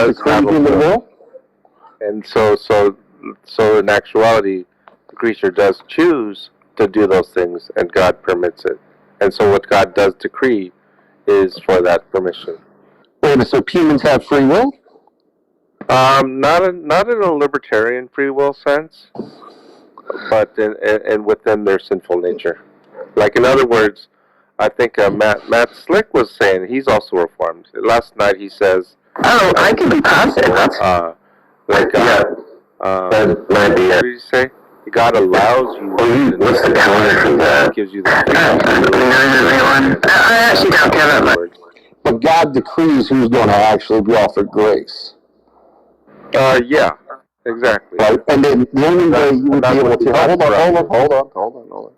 does have a human will? And so in actuality, the creature does choose to do those things, and God permits it. And so what God does decree is for that permission. Wait, so humans have free will? Not in a libertarian free will sense, but in within their sinful nature. Like, in other words, I think Matt Slick was saying, he's also reformed. Last night he says, I can be positive. That God, That might be what it. did he say? God allows you. What's the counter for that? Gives you the I actually don't get it. But God decrees who's going to actually be offered grace. Yeah, exactly. Right? And then the only way you would be able to... Hold on.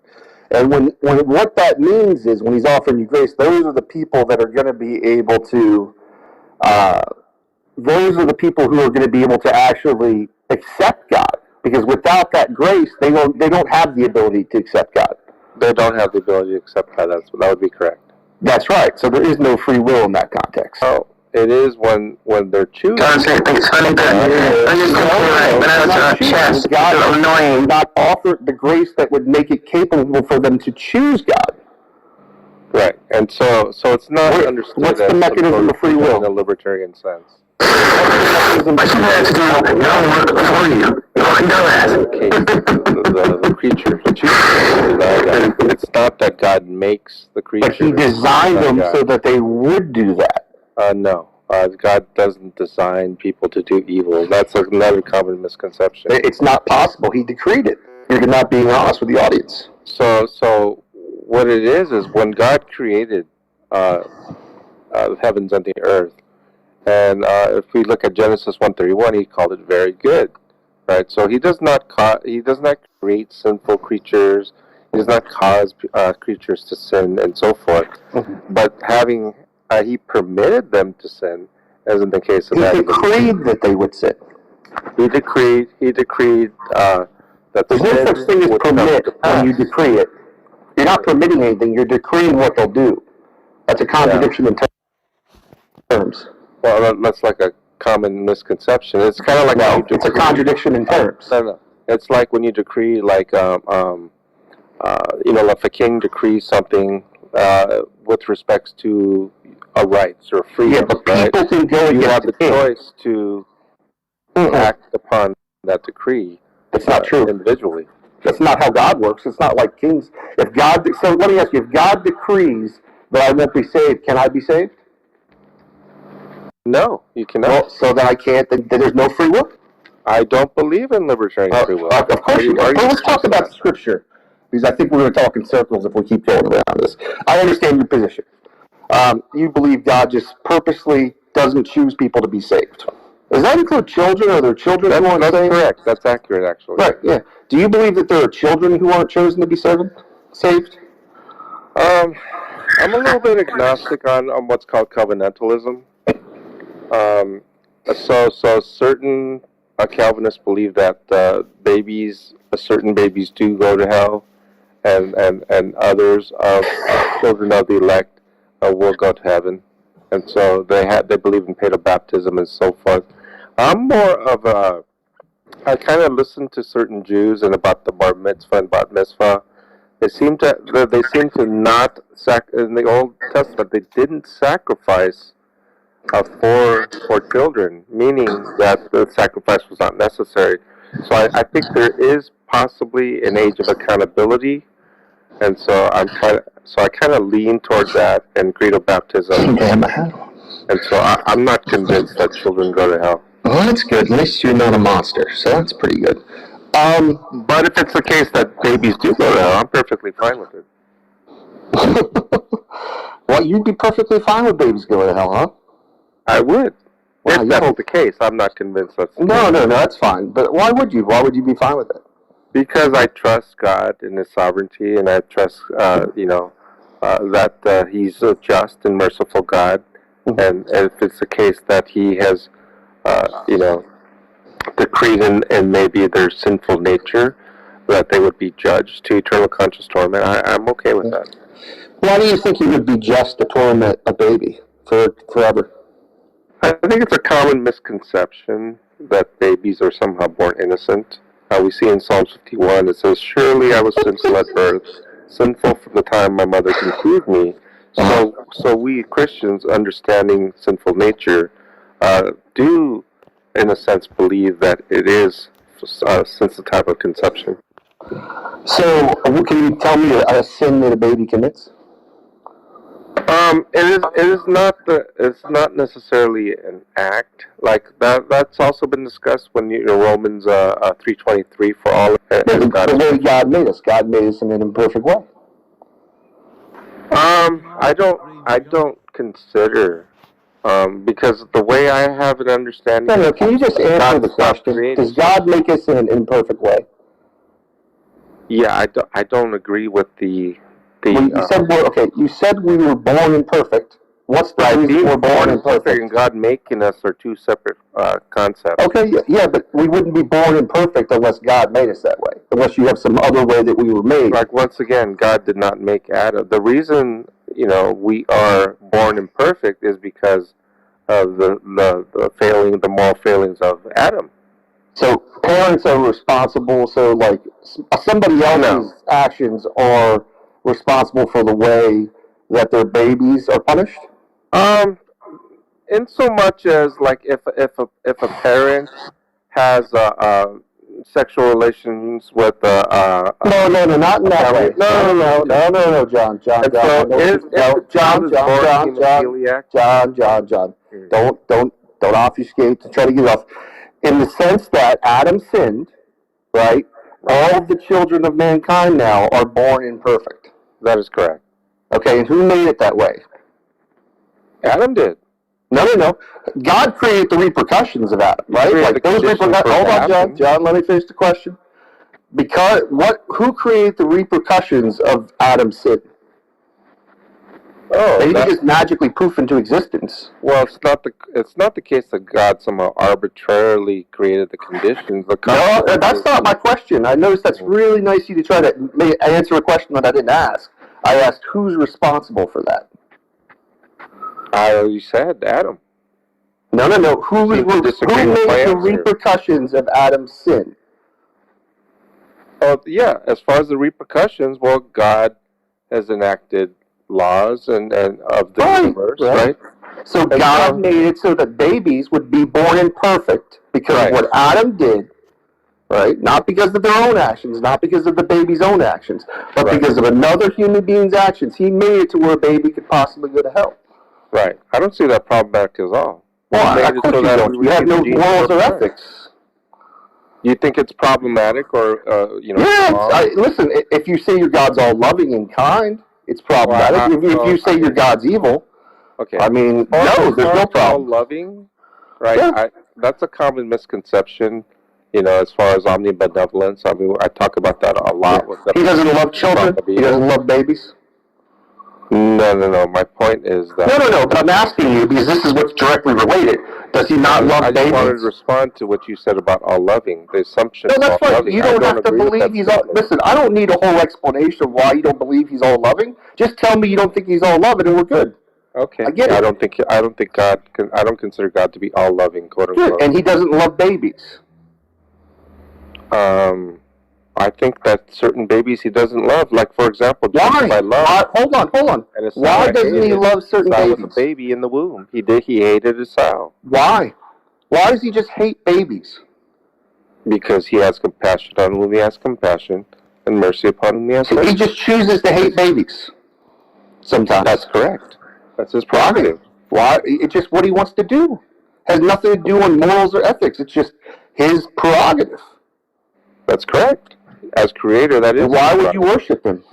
And when what that means is when he's offering you grace, those are the people that are going to be able to... those are the people who are going to be able to actually accept God. Because without that grace, they don't have the ability to accept God. They don't have the ability to accept God. That would be correct. That's right. So there is no free will in that context. Oh, it is when they're choosing. It's funny that God not offered the grace that would make it capable for them to choose God. Right, and so it's not understood. What's the mechanism of free will in a libertarian sense? The creature chooses. It's not that God makes the creature. But he designed them so that they would do that. No. God doesn't design people to do evil. That's another common misconception. It's not possible. He decreed it. You're not being honest with the audience. So what it is when God created the heavens and the earth, and if we look at Genesis 1:31, he called it very good, right? So he does not create sinful creatures. He does not cause creatures to sin and so forth. Mm-hmm. But he permitted them to sin, as in the case of Adam. He decreed that they would sin. He decreed that there's no such thing as permit when you decree it. You're not permitting anything. You're decreeing what they'll do. That's a contradiction in terms. Well, that's like a common misconception. It's kind of like it's a contradiction in terms. No. It's like when you decree, like if a king decrees something with respects to rights or freedom. Yeah, but people can go you against have the choice to act upon that decree. It's not true. Individually. That's not how God works. It's not like kings. So let me ask you, if God decrees that I won't be saved, can I be saved? No, you cannot. Well, so then I can't, then there's no free will? I don't believe in libertarian free will. Of course you do. Let's talk about Scripture, because I think we're going to talk in circles if we keep going around this. I understand your position. You believe God just purposely doesn't choose people to be saved. Does that include children? Are there children who aren't saved? That's correct. That's accurate, actually. Right, yeah. Do you believe that there are children who aren't chosen to be saved? I'm a little bit agnostic on what's called covenantalism. So certain Calvinists believe that certain babies do go to hell, and others children of the elect will go to heaven, and so they believe in paedobaptism and so forth. I'm more of I kind of listen to certain Jews and about the bar mitzvah and bat mitzvah. They seem to not in the Old Testament they didn't sacrifice for children, meaning that the sacrifice was not necessary. So I think there is possibly an age of accountability, and so I kind of lean towards that and credo baptism. And so I'm not convinced that children go to hell. Well, that's good. At least you're not a monster, so that's pretty good. But if it's the case that babies do go to hell, I'm perfectly fine with it. Well, you'd be perfectly fine with babies going to hell, huh? I would. Well, if that's the case, I'm not convinced that's No, that's fine. But why would you? Why would you be fine with it? Because I trust God in His sovereignty, and I trust, that He's a just and merciful God. Mm-hmm. And if it's the case that He has, decreed in maybe their sinful nature, that they would be judged to eternal conscious torment, I'm okay with that. Why do you think He would be just to torment a baby forever? I think it's a common misconception that babies are somehow born innocent. We see in Psalms 51, it says, "Surely I was sinful at birth, sinful from the time my mother conceived me." So we Christians, understanding sinful nature, do, in a sense, believe that it is since the time of conception. So, can you tell me a sin that a baby commits? It's not necessarily an act like that. That's also been discussed when Romans 3:23 for all of it. The way God made us. God made us in an imperfect way. I don't consider because the way I have an understanding. No, can you just answer the question? Does God make us in an imperfect way? Yeah, I don't agree with the. Well, you said we were born imperfect. What's the reason we're born imperfect? And God making us are two separate concepts. Okay, yeah, but we wouldn't be born imperfect unless God made us that way. Unless you have some other way that we were made. Like, once again, God did not make Adam. The reason, we are born imperfect is because of the moral failings of Adam. So parents are responsible. So like somebody else's actions are responsible for the way that their babies are punished. In so much as like if a parent has sexual relations with No, not in that way. No, John. Don't obfuscate to try to get off. In the sense that Adam sinned, right? All of the children of mankind now are born imperfect. That is correct. Okay, and who made it that way? Adam did. No. God created the repercussions of Adam, right? Like those repercussions. Hold on, John. Let me finish the question. Who created the repercussions of Adam's sin? Oh, they didn't just magically poof into existence. Well, it's not the case that God somehow arbitrarily created the conditions. No, that's not my question. I noticed that's really nice of you to try to answer a question that I didn't ask. I asked who's responsible for that. I already said Adam. No. Who made the repercussions of Adam's sin? Oh, yeah. As far as the repercussions, well, God has enacted laws and of the universe, right? So God made it so that babies would be born imperfect because of what Adam did, right? Not because of their own actions, not because of the baby's own actions, but because of another human being's actions. He made it to where a baby could possibly go to hell. Right. I don't see that problematic at all. Well, of course you don't. You have no morals or ethics. You think it's problematic or, Yeah, listen, if you say your God's all loving and kind, it's problematic. If you say your God's evil, okay. I mean, no, there's no problem. All loving, right? Yeah. That's a common misconception, as far as omnibenevolence. I mean, I talk about that a lot. With He doesn't love children? He doesn't love babies? No. My point is that... No, but I'm asking you because this is what's directly related. Does he not love babies? I just wanted to respond to what you said about all loving, the assumption of all loving. You don't have to believe he's all... Listen, I don't need a whole explanation of why you don't believe he's all loving. Just tell me you don't think he's all loving and we're good. Okay. I get it. I don't consider God to be all loving, quote unquote. Good. And he doesn't love babies. I think that certain babies he doesn't love. Like, for example, why? Hold on. Why doesn't he love certain babies? Was a baby in the womb. He hated Esau. Why? Why does he just hate babies? Because he has compassion on whom he has compassion, and mercy upon whom he has mercy. He just chooses to hate babies. Sometimes. That's correct. That's his prerogative. Why? It's just what he wants to do. Has nothing to do with morals or ethics. It's just his prerogative. That's correct. As creator, that is. Why would you worship him?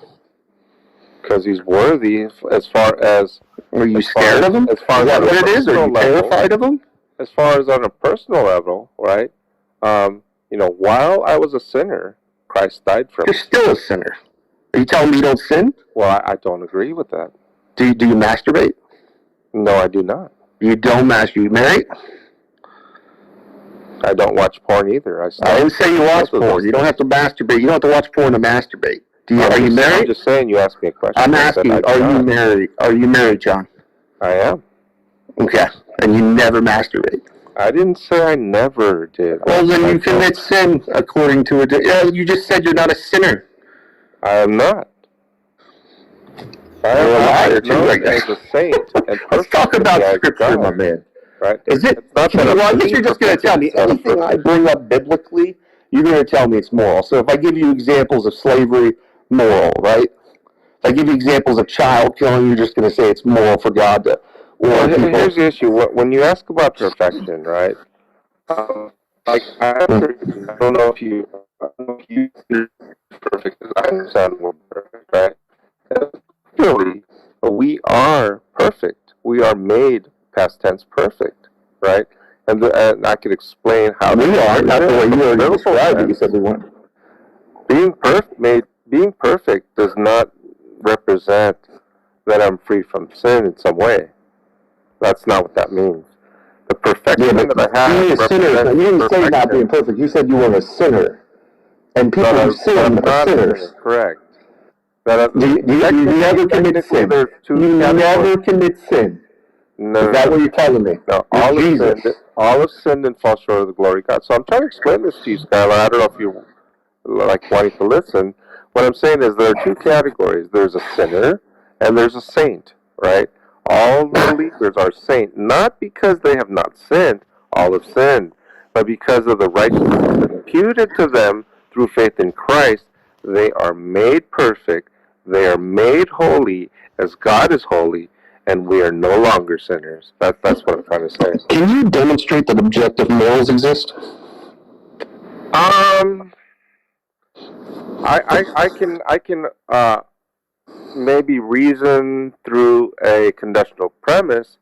Because he's worthy. As far as, are you scared of him? As far as what it is, are you terrified of him? As far as on a personal level, right? While I was a sinner, Christ died for me. You're still a sinner. Are you telling me you don't sin? Well, I don't agree with that. Do you masturbate? No, I do not. You don't masturbate. You married? I don't watch porn either. I didn't say you watch porn. You don't have to masturbate. You don't have to watch porn to masturbate. Are you married? I'm just saying you asked me a question. I'm asking you, are you married? Are you married, John? I am. Okay. and you never masturbate. I didn't say I never did. Well, then you commit sin according to it. Yeah, you just said you're not a sinner. I am not. I You're a liar, am too, known I guess. as a saint. And Let's talk perfect about in the eyes of scripture, God, my man. right? Is it? It's not that Well, I I'm guess you're just going to tell me anything I bring up biblically. You're going to tell me it's moral. So if I give you examples of slavery, moral, right? If I give you examples of child killing, you're just going to say it's moral for God to. Well, Or people. here's the issue. When you ask about perfection, right? Like I don't know if you perfect as I understand we're perfect, right? Really, we are perfect. We are made past tense perfect, right? And I could explain how We are, not the way you already described it. You sense. said we weren't. Being perfect does not represent that I'm free from sin in some way. That's not what that means. The perfection that I have being a sinner, you didn't say not being perfection. perfect. You said you were a sinner. And people But who sin I'm are not a sinners. sinner, correct. That You never commit technically sin. there's two You categories. never commit sin. No, Is that what you're telling me? no, You're Jesus. all have sinned and fall short of the glory of God. So I'm trying to explain this to you, Skylar. I don't know if you like wanting to listen. What I'm saying is there are two categories. There's a sinner and there's a saint, right? All believers are saint, not because they have not sinned, all have sinned, but because of the righteousness imputed to them through faith in Christ, they are made perfect, they are made holy as God is holy, and we are no longer sinners. That's what I'm trying to say. Can you demonstrate that objective morals exist? I can maybe reason through a conditional premise.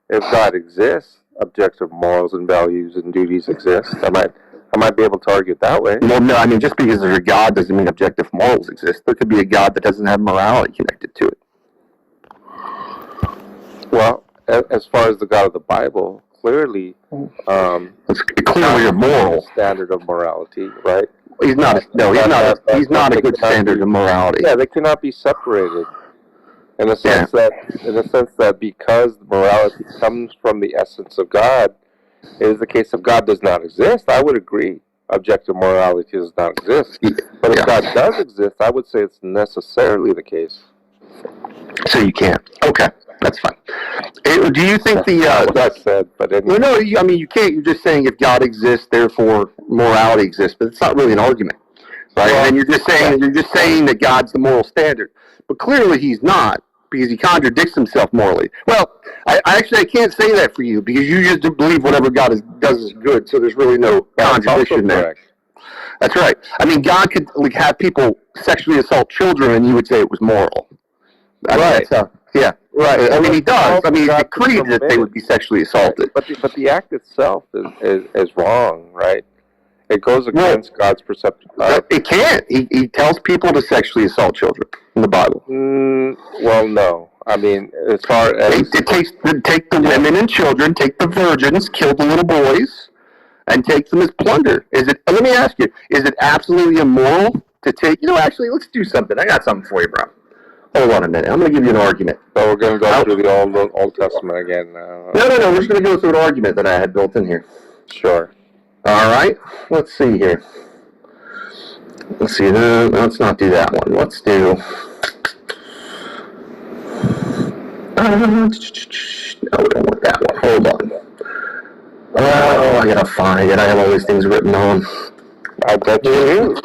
If God exists, objective morals and values and duties exist. I might be able to argue it that way. Well, no, I mean, just because there's a God doesn't mean objective morals exist. There could be a God that doesn't have morality connected to it. Well, as far as the God of the Bible, clearly, It's clearly a moral standard of morality, right? He's not. He's not a good standard of morality. Yeah, they cannot be separated. In a sense that because morality comes from the essence of God, it is the case if God does not exist. I would agree. Objective morality does not exist. But if God does exist, I would say it's necessarily the case. So you can't. Okay, that's fine. Do you think what I said, but anyway. no, I mean you can't. You're just saying if God exists, therefore morality exists, but it's not really an argument, right? Well, and you're just saying that God's the moral standard, but clearly He's not because He contradicts Himself morally. Well, I can't say that for you because you just believe whatever God does is good, so there's really no contradiction there. Correct. That's right. I mean, God could have people sexually assault children, and you would say it was moral. Right. Yeah. Right. I mean, He does. I mean, He decreed that they would be sexually assaulted. But the act itself is wrong, right? It goes against God's perception. It can't. He tells people to sexually assault children in the Bible. Well, no. I mean, as far as take the women and children, take the virgins, kill the little boys, and take them as plunder. Is it? Let me ask you: is it absolutely immoral to take? Actually, let's do something. I got something for you, bro. Hold on a minute. I'm going to give you an argument. So we're going to go through the Old Testament again now. No. We're just going to go through an argument that I had built in here. Sure. All right. Let's see here. Let's see. Let's not do that one. Let's do. No, we don't want that one. Hold on. Oh, I gotta find it. I have all these things written on. I bet you do.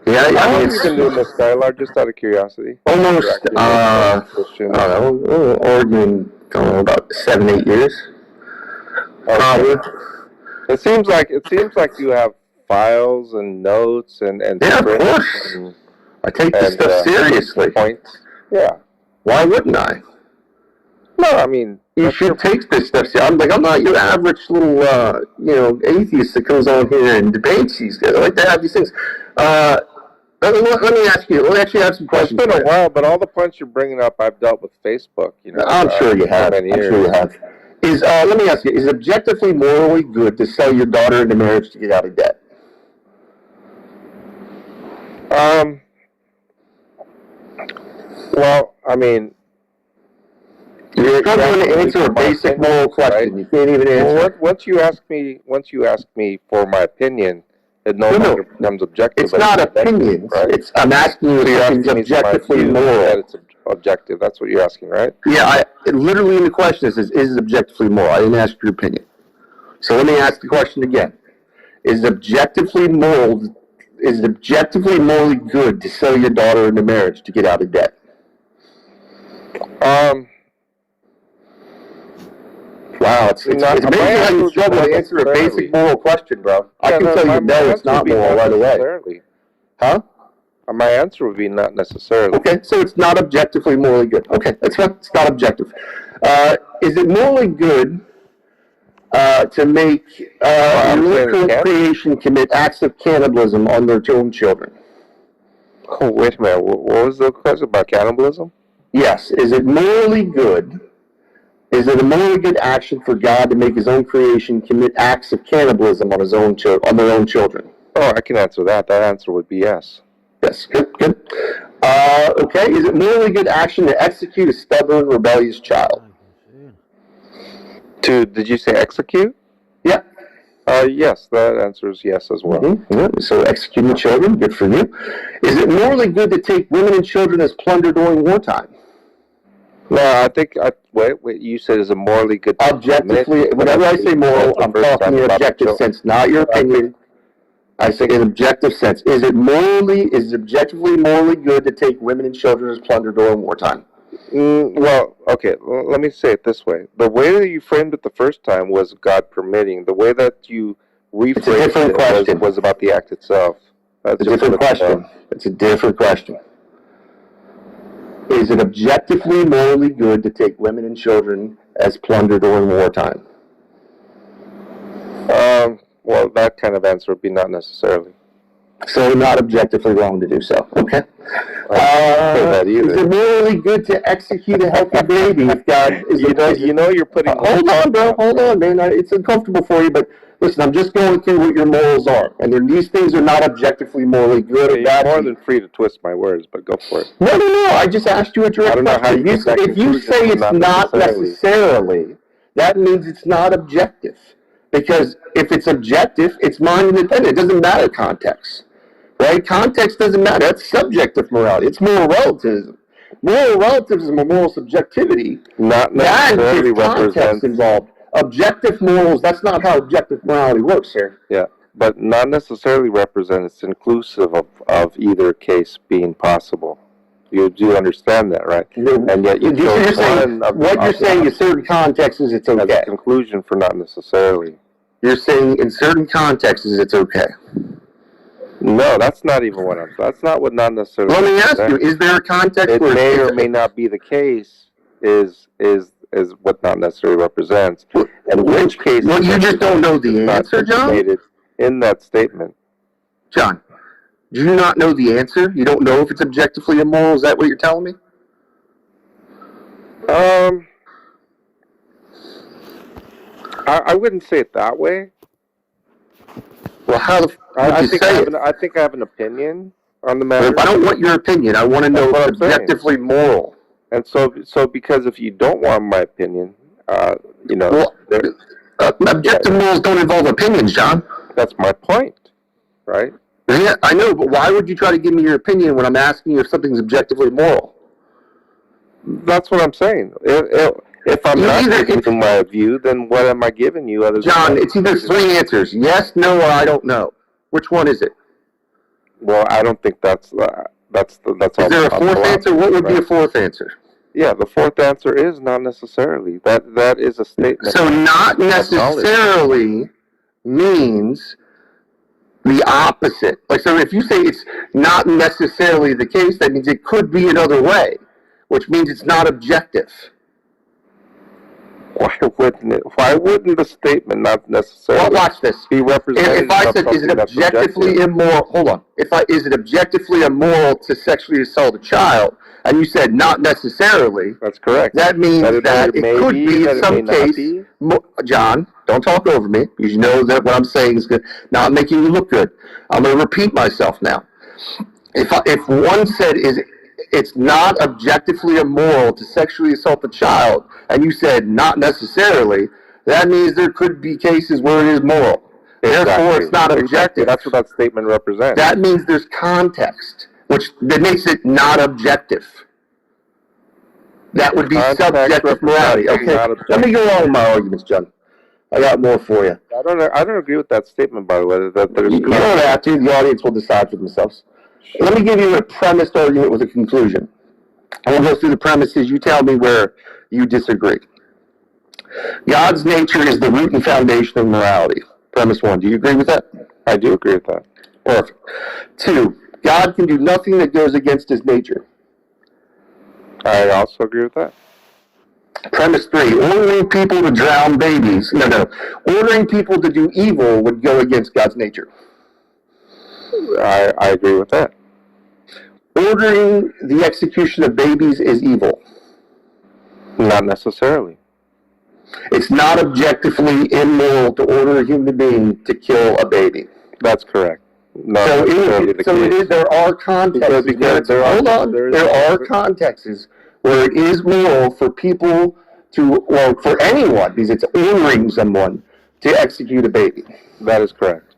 Yeah, how long have you been doing this, Skylar? Just out of curiosity. Almost. Oregon, about 7-8 years. Okay. It seems like you have files and notes and yeah, of course. I take this stuff seriously. Points. Yeah. Why wouldn't I? No, I mean you should take this stuff seriously. I'm not your average little atheist that comes on here and debates these guys. I like to have these things. Let me ask you. Let me actually ask some questions. It's been a while, but all the points you're bringing up, I've dealt with Facebook. I'm sure you have. I'm sure you have. Let me ask you: is it objectively morally good to sell your daughter into marriage to get out of debt? Well, I mean, You're struggling to answer a basic moral question. You can't even answer. Well, once you ask me for my opinion, it no longer becomes objective. It's not opinions. Right? It's I'm asking you if You're something's asking me for my objectively view moral. that it's objective. That's what you're asking, right? Yeah, literally in the question is it objectively moral? I didn't ask your opinion. So let me ask the question again. Is it objectively morally good to sell your daughter into marriage to get out of debt? Wow, it's amazing how you struggle to answer a basic moral question, bro. I can tell you no, it's not moral right away. Huh? My answer would be not necessarily. Okay, so it's not objectively morally good. Okay, that's fine. It's not objective. Is it morally good to make your creation commit acts of cannibalism on their own children? Oh, wait a minute. What was the question about cannibalism? Yes. Is it morally good? Is it a morally good action for God to make His own creation commit acts of cannibalism on their own children? Oh, I can answer that. That answer would be yes. Yes. Good. Okay. Is it morally good action to execute a stubborn, rebellious child? Did you say execute? Yeah. Yes, that answer is yes as well. Mm-hmm. Yeah. So executing children, good for you. Is it morally good to take women and children as plunder during wartime? No, I think, wait, you said is it morally good? Objectively, whenever I say moral, I'm talking in objective sense, not your opinion. I say in objective sense. Is it objectively morally good to take women and children as plunder during wartime? Well, okay, let me say it this way. The way that you framed it the first time was God permitting. The way that you rephrased it was about the act itself. It's a different question. It's a different question. Is it objectively morally good to take women and children as plunder during wartime? Well, that kind of answer would be not necessarily. So not objectively wrong to do so. Okay. Is it morally good to execute a healthy baby if God is you're putting hold on, bro. Hold on, man. It's uncomfortable for you, but listen, I'm just going through what your morals are. And these things are not objectively morally good or bad. You're more than free to twist my words, but go for it. No. I just asked you a direct question. If you say it's not necessarily, that means it's not objective. Because if it's objective, it's mind independent. It doesn't matter context. Right? Context doesn't matter. That's subjective morality. It's moral relativism. Moral relativism or moral subjectivity. Not necessarily context involved. Objective morals, that's not how objective morality works here. Yeah, but not necessarily represents inclusive of either case being possible. You do understand that, right? And yet you're saying in certain contexts it's okay. As a conclusion for not necessarily. You're saying in certain contexts it's okay. No, that's not even what that's not what not necessarily. Let me ask you, is there a context where it may or may not be the case is what not necessarily represents. And which case you just don't know the answer, John? In that statement. John, do you not know the answer? You don't know if it's objectively immoral? Is that what you're telling me? I wouldn't say it that way. Well, I think I have an opinion on the matter. If I don't want your opinion. I want to know if it's objectively moral. And so because if you don't want my opinion, objective morals don't involve opinions, John. That's my point, right? Yeah, I know, but why would you try to give me your opinion when I'm asking you if something's objectively moral? That's what I'm saying. If I'm not giving you my view, then what am I giving you? John, it's either three answers: yes, no, or I don't know. Which one is it? Well, I don't think that's all. Is there a fourth answer? What would be a fourth answer? Yeah, the fourth answer is not necessarily. That is a statement. So not necessarily means the opposite. Like, so if you say it's not necessarily the case, that means it could be another way, which means it's not objective. Why wouldn't the statement not necessarily watch this. be represented? If I said, is it objectively immoral? Hold on. Is it objectively immoral to sexually assault a child? And you said not necessarily. That's correct. That means that it could be in some case. John, don't talk over me, because you know that what I'm saying is not making you look good. I'm going to repeat myself now. If one said, is it's not objectively immoral to sexually assault a child, and you said not necessarily, that means there could be cases where it is moral. Therefore, it's not objective. Exactly. That's what that statement represents. That means there's context, that makes it not objective. That would be Context subjective morality. represents Okay, not let objective. me go on with my arguments, John. I got more for you. I don't agree with that statement, by the way. That there's You don't have to. The audience will decide for themselves. Let me give you a premised argument with a conclusion. I will go through the premises. You tell me where you disagree. God's nature is the root and foundation of morality. Premise one. Do you agree with that? I do agree with that. Perfect. Two, God can do nothing that goes against his nature. I also agree with that. Premise three, ordering people to drown babies. No. Ordering people to do evil would go against God's nature. I agree with that. Ordering the execution of babies is evil. Not necessarily. It's not objectively immoral to order a human being to kill a baby. That's correct. Not So, necessarily the case. there are contexts. Because there are contexts where it is moral for people to, or for anyone, because it's ordering someone to execute a baby. That is correct.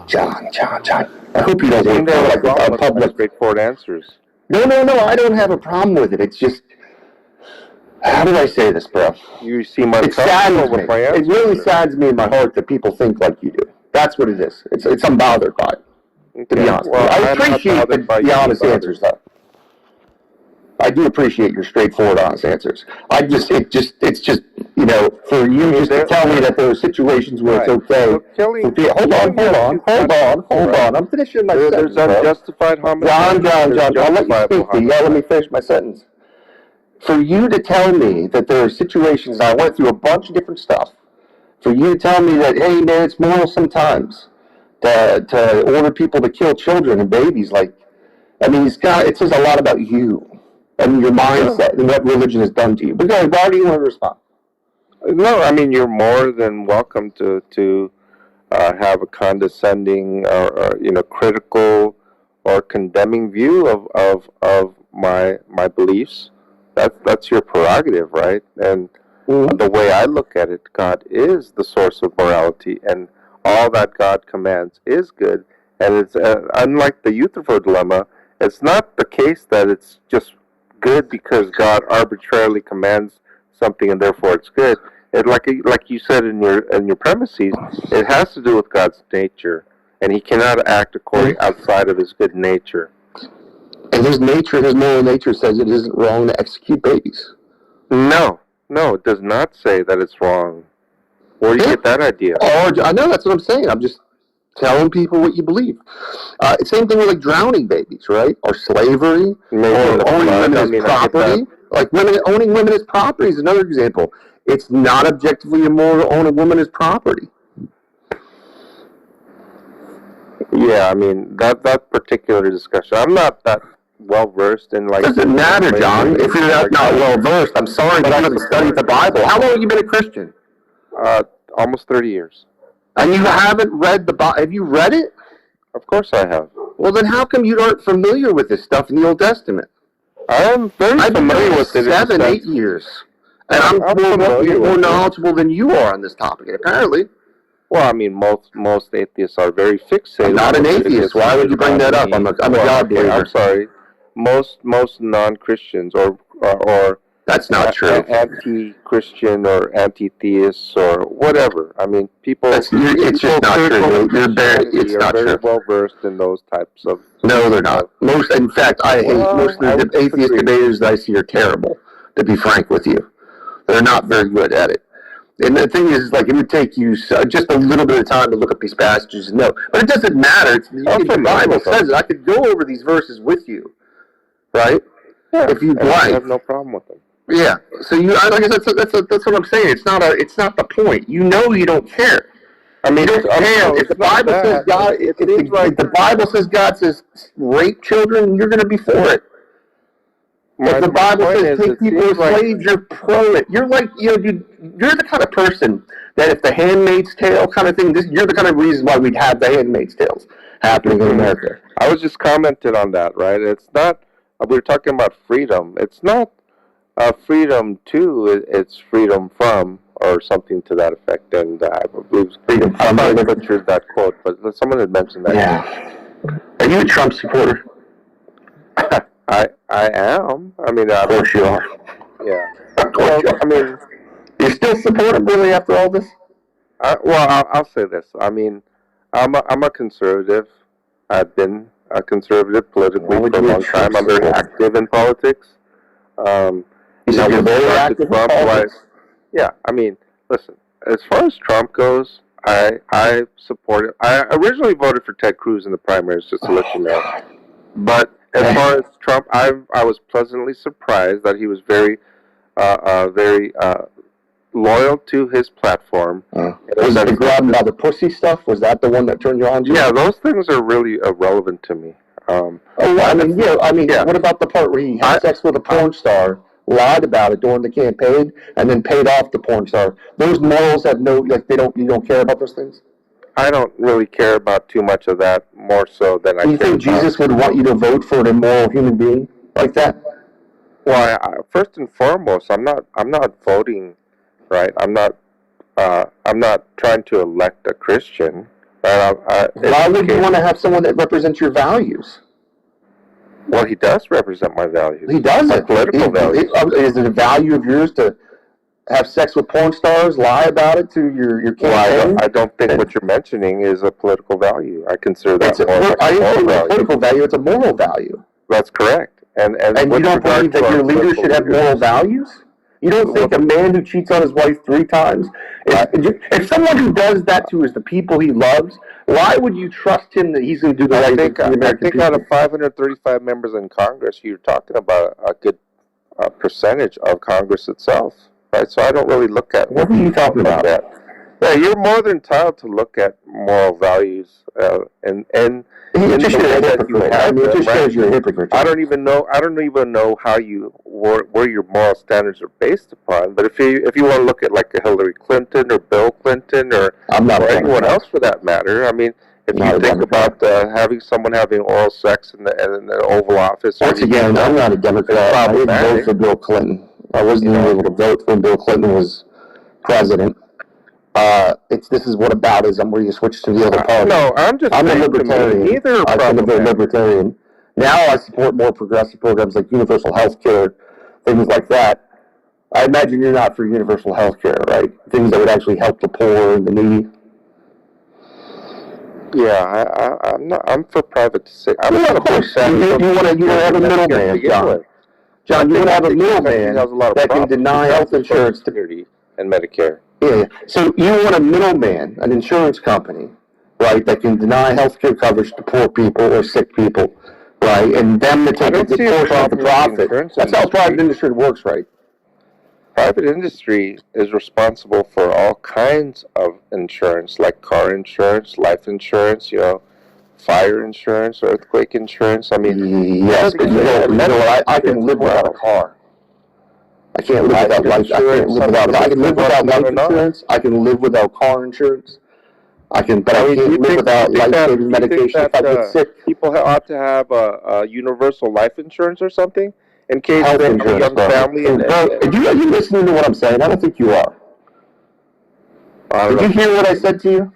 John. I hope you don't You want don't have a problem a with my public. straightforward answers. No. I don't have a problem with it. It's just, how do I say this, bro? You seem It saddens uncomfortable me. with my It answers. really saddens me in my heart that people think like you do. That's what it is. It's I'm bothered by it, to be honest. Well, I I'm not appreciate bothered by the you honest being answers, though. I do appreciate your straightforward, honest answers. It's just, for you just to tell me that there are situations where it's Right. okay. So killing- Hold on. I'm finishing my There's sentence, bro. unjustified homicide. John, There's I'll let you justifiable speak. You gotta let me finish my sentence. For you to tell me that there are situations, I went through a bunch of different stuff, for you to tell me that, hey man, it's moral sometimes to order people to kill children and babies, it says a lot about you and your mindset and what religion has done to you. But guys, why do you want to respond? No, I mean, you're more than welcome to have a condescending or critical or condemning view of my beliefs. That's your prerogative, right? And the way I look at it, God is the source of morality, and all that God commands is good. And it's unlike the Euthyphro dilemma. It's not the case that it's just good because God arbitrarily commands something and therefore it's good. It like you said in your premises, it has to do with God's nature, and He cannot act according outside of His good nature. And his moral nature says it isn't wrong to execute babies. No, it does not say that it's wrong. Where do you get that idea? Oh, I know, that's what I'm saying. I'm just telling people what you believe. Same thing with drowning babies, right? Or slavery, or owning women as property. Owning women as property is another example. It's not objectively immoral to own a woman as property. Yeah, I mean that particular discussion. I'm not that well versed in It doesn't matter, John. If you're not well versed, I'm sorry, but I haven't studied the Bible. How long have you been a Christian? Almost 30 years. And you haven't read the Bible? Have you read it? Of course I have. Well, then how come you aren't familiar with this stuff in the Old Testament? I'm very I've been familiar doing with it. 8 years. And I'm more knowledgeable than you are on this topic, apparently. Well, I mean, most atheists are very fixated. I'm not an atheist. Why would you bring that up? I'm a God believer. I'm sorry. Most non-Christians or that's not true. Anti-Christian or anti-theists or whatever. I mean, people. It's just not true. It's not very true. well versed in those types of. No, they're not. In fact, I hate most of the atheist debaters that I see are terrible. To be frank with you, they're not very good at it. And the thing is, it would take you just a little bit of time to look up these passages and know. But it doesn't matter. The Bible says it. I could go over these verses with you, right? Yeah, if you'd I like. have no problem with them. Yeah. So like I said, that's what I'm saying. It's not the point. You don't care. I mean, you don't care. If the Bible says God, if the Bible says God says rape children, you're going to be for it. If the Bible says take people as slaves, you're pro it. You're you're the kind of person that if the Handmaid's Tale kind of thing, you're the kind of reason why we'd have the Handmaid's Tales happening in America. I was just commenting on that, right? It's not we were talking about freedom. It's not freedom to, it's freedom from, or something to that effect. And I believe Freedom I from thought I liberty. butchered that quote, but someone had mentioned that. Yeah. Are you a Trump supporter? I am. I mean, Of course you are. yeah. Of course Well, you are. I mean, You still support him really after all this? I'll say this. I mean, I'm a conservative. I've been a conservative politically Why would for a you long be a Trump time. I'm very supporter? active in politics. You said you're with very regard to active in Trump, politics? yeah, I mean, listen, as far as Trump goes, I support it. I originally voted for Ted Cruz in the primaries, just to let you know. But as far as Trump, I was pleasantly surprised that he was very loyal to his platform. Was it the grab by the pussy stuff? Was that the one that turned you on to? Yeah, those things are really irrelevant to me. Yeah. What about the part where he had sex with a porn star, lied about it during the campaign, and then paid off the porn star? Those morals have no, like, you don't care about those things? I don't really care about too much of that, more so than I care. Do you think Jesus would want you to vote for an immoral human being like that? Well, first and foremost, I'm not voting, right? I'm not trying to elect a Christian. Why would you want to have someone that represents your values? Well, he does represent my values. He doesn't. My political values. Is it a value of yours to have sex with porn stars, lie about it to your campaign? Well, I don't think what you're mentioning is a political value. I consider that I didn't say a political value. It's a moral value. That's correct. And you don't believe that your leaders should have moral values? You don't think a man who cheats on his wife 3 times, if someone who does that to the people he loves, why would you trust him that he's going to do the right thing for the American people? Out of 535 members in Congress, you're talking about a good percentage of Congress itself, right? So I don't really look at... What are you talking about? Yeah, you're more than entitled to look at moral values and it just shows you're a hypocrite. I don't even know how where your moral standards are based upon. But if you want to look at like a Hillary Clinton or Bill Clinton or anyone else for that matter, I mean, if you think about having someone having oral sex in the Oval Office. Once again, I'm not a Democrat. I didn't vote for Bill Clinton. I wasn't even able to vote when Bill Clinton was president. This is whataboutism where you switch to the other party. No, I'm a libertarian. Neither I tend to vote libertarian. Now I support more progressive programs like universal health care, things like that. I imagine you're not for universal health care, right? Things that would actually help the poor and the needy. Yeah, I'm not. I'm for private to say. I'm of course. You want to have a middleman, John. John, you want to have a middleman that can deny health insurance to and Medicare. Yeah. So you want a middleman, an insurance company, right, that can deny health care coverage to poor people or sick people, right, and them to take a good portion of the profit. That's how private industry works, right? Private industry is responsible for all kinds of insurance, like car insurance, life insurance, fire insurance, earthquake insurance. I mean, yes, but you know what? I can live without a car. I can't live without life. I can live without life insurance. I can live without car insurance. But I can't live without life-saving medication if I get sick. People ought to have a universal life insurance or something in case health they have a young family. Are you listening to what I'm saying? I don't think you are. Did you hear what I said to you?